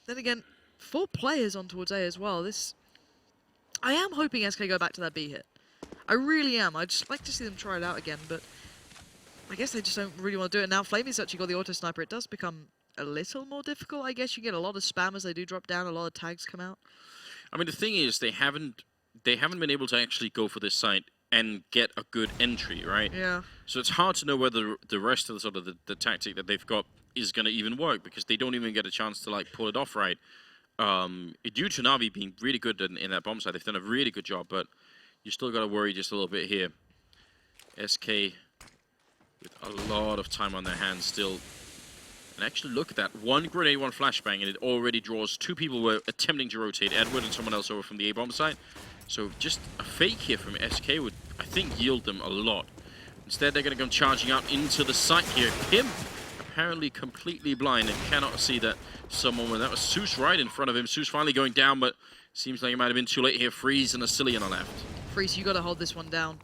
Then again, 4 players on towards A as well. I am hoping SK go back to that B hit. I really am. I'd just like to see them try it out again, but I guess they just don't really want to do it. Now Flamey's actually got the auto sniper. It does become a little more difficult, I guess. You get a lot of spam as they do drop down, a lot of tags come out. I mean, the thing is, they haven't been able to actually go for this site and get a good entry, right? Yeah. So it's hard to know whether the rest of the sort of the tactic that they've got is going to even work, because they don't even get a chance to like pull it off right. Due to Na'Vi being really good in that bomb site, they've done a really good job, but you still got to worry just a little bit here. SK with a lot of time on their hands still. And actually look at that. 1 grenade, 1 flashbang, and it already draws 2 people who were attempting to rotate, Edward and someone else over from the A-bomb site. So just a fake here from SK would, I think, yield them a lot. Instead, they're going to come charging out into the site here. Pimp, apparently completely blind and cannot see that someone, that was Zeus right in front of him. Zeus finally going down, but seems like it might have been too late here. Freeze and a Silly on the left. Freeze, you got to hold this one down.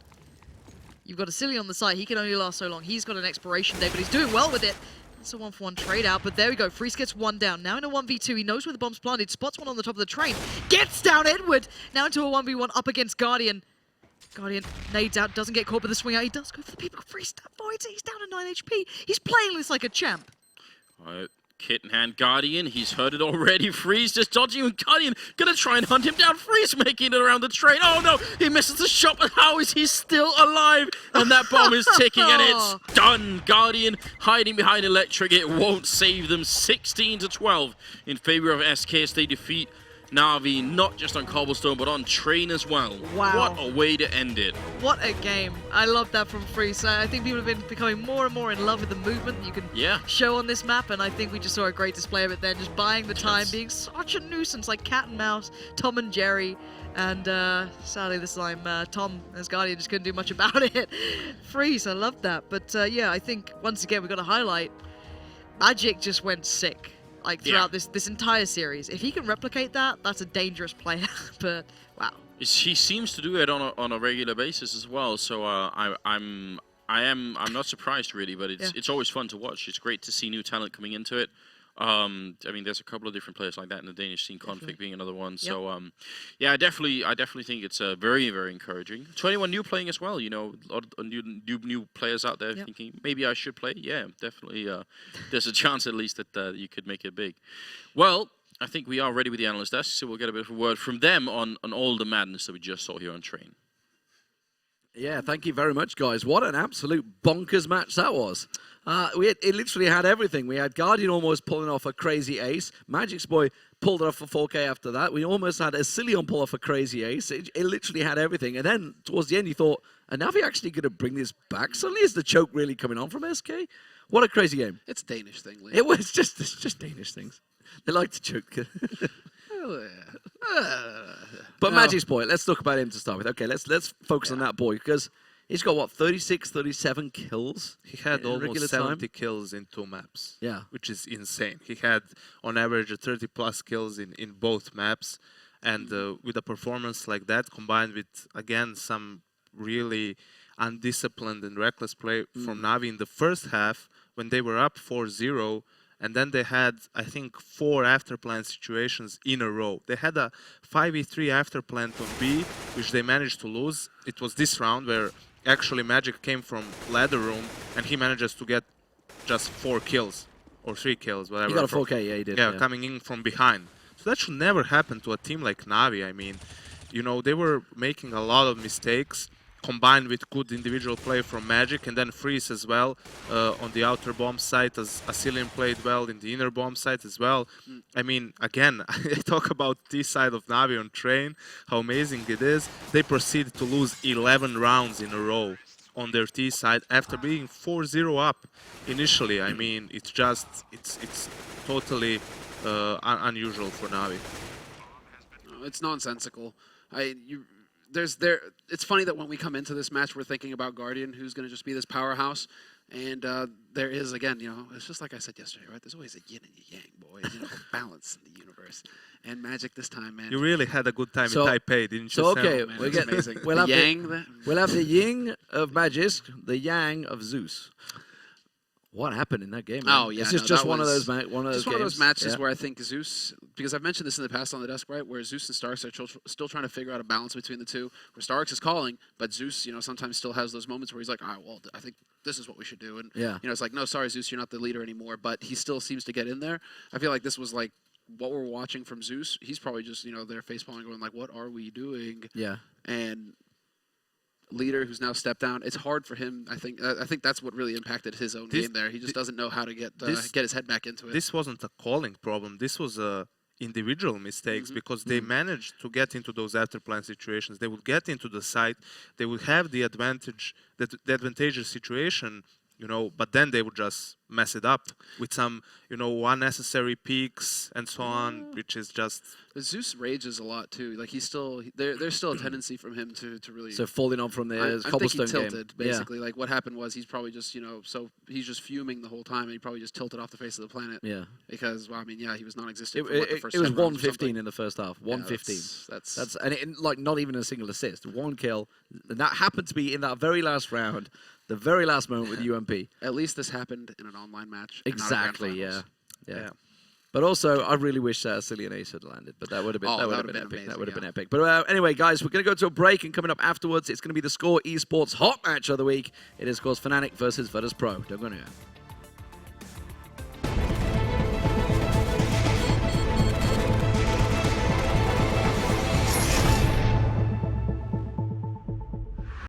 You've got a Silly on the side. He can only last so long. He's got an expiration date, but he's doing well with it. It's a 1-for-1 trade out, but there we go. Freeze gets 1 down. Now in a 1v2, he knows where the bomb's planted. Spots one on the top of the train. Gets down Edward. Now into a 1v1 up against Guardian. Guardian nades out, doesn't get caught by the swing out. He does go for the people. Freeze avoids it. He's down to 9 HP. He's playing this like a champ. Kit in hand, Guardian, he's heard it already. Freeze just dodging, and Guardian gonna try and hunt him down. Freeze making it around the train. Oh no, he misses the shot, but how is he still alive? And that bomb is ticking, and it's done. Guardian hiding behind Electric. It won't save them. 16-12 in favor of SK as they defeat Na'Vi, not just on Cobblestone, but on train as well. Wow. What a way to end it. What a game. I love that from Freeze. I think people have been becoming more and more in love with the movement that you can show on this map, and I think we just saw a great display of it then, just buying the time, being such a nuisance, like cat and mouse, Tom and Jerry, and sadly this time Tom as Guardian just couldn't do much about it. Freeze, I love that. But yeah, I think once again we've got to highlight, Magic just went sick. Like throughout this entire series. If he can replicate that, that's a dangerous player. But wow. He seems to do it on a regular basis as well. So I'm not surprised really, but it's always fun to watch. It's great to see new talent coming into it. I mean, there's a couple of different players like that in the Danish scene. Config being another one. So yeah, I definitely think it's very, very encouraging. 21 new playing as well. You know, a lot of new players out there thinking maybe I should play. Yeah, definitely. There's a chance at least that you could make it big. Well, I think we are ready with the analyst desk, so we'll get a bit of a word from them on all the madness that we just saw here on Train. Yeah, thank you very much, guys. What an absolute bonkers match that was. It literally had everything. We had Guardian almost pulling off a crazy ace. Magic's Boy pulled it off for 4K after that. We almost had Asilion pull off a crazy ace. It literally had everything. And then towards the end, you thought, are Na'Vi actually going to bring this back? Suddenly, is the choke really coming on from SK? What a crazy game. It's Danish thing, Lee. It's just Danish things. They like to choke. But Magic's Boy, let's talk about him to start with. Okay, let's focus on that boy, because he's got, what, 36, 37 kills? He had almost 70 kills in 2 maps. Yeah. Which is insane. He had, on average, 30-plus kills in both maps. And with a performance like that, combined with, again, some really undisciplined and reckless play from Na'Vi in the first half, when they were up 4-0, and then they had, I think, 4 afterplan situations in a row. They had a 5v3 afterplan on B, which they managed to lose. It was this round where actually Magic came from ladder room, and he manages to get just 4 kills or 3 kills, whatever. He got a 4K, yeah, he did. Yeah, coming in from behind. So that should never happen to a team like Navi. I mean, you know, they were making a lot of mistakes, combined with good individual play from Magic, and then Freeze as well on the outer bomb site, as Asilian played well in the inner bomb site as well. I mean, again, I talk about this side of Navi on Train, how amazing it is. They proceeded to lose 11 rounds in a row on their T side after being 4-0 up initially. I mean, it's just, it's totally unusual for Navi. It's nonsensical. It's funny that when we come into this match, we're thinking about Guardian, who's going to just be this powerhouse. And there is, again, you know, it's just like I said yesterday, right? There's always a yin and a yang, boys. You know, balance in the universe. And Magic this time, man. You really had a good time in Taipei, didn't you? So, okay, man, we'll get amazing. We'll have yang, we'll have the yin of Magic, the yang of Zeus. What happened in that game? Man? Oh yeah, this is just one of those one of those matches yeah. where I think Zeus, because I've mentioned this in the past on the desk, right, where Zeus and Starks are still trying to figure out a balance between the two. Where Starks is calling, but Zeus, you know, sometimes still has those moments where he's like, all right, well, I think this is what we should do, and yeah. you know, it's like, no, sorry, Zeus, you're not the leader anymore, but he still seems to get in there. I feel like this was like what we're watching from Zeus. He's probably just, you know, there facepalming, going like, what are we doing? Yeah. And leader who's now stepped down. It's hard for him. I think that's what really impacted his own game there. He just doesn't know how to get his head back into it. This wasn't a calling problem. This was individual mistakes because they managed to get into those afterplan situations. They would get into the site. They would have the advantageous situation, you know, but then they would just mess it up with some, you know, unnecessary peaks and so on, which is just... Zeus rages a lot too. Like there's still a tendency from him to really. So falling on from the I think he tilted basically. Yeah. Like what happened was he's probably just, you know, so he's just fuming the whole time, and he probably just tilted off the face of the planet. Yeah. Because well, I mean, yeah, he was non-existent. It was 115 in the first half. 115. Yeah, that's and like not even a single assist. 1 kill. And that happened to be in that very last round, the very last moment with UMP. At least this happened in an online match. Exactly. Yeah. But also, I really wish Cillian Ace had landed, but that would have been epic. Amazing, that would have been epic. But anyway, guys, we're going to go to a break, and coming up afterwards, it's going to be the Score Esports Hot Match of the week. It is, of course, Fnatic versus Virtus Pro. Don't go anywhere.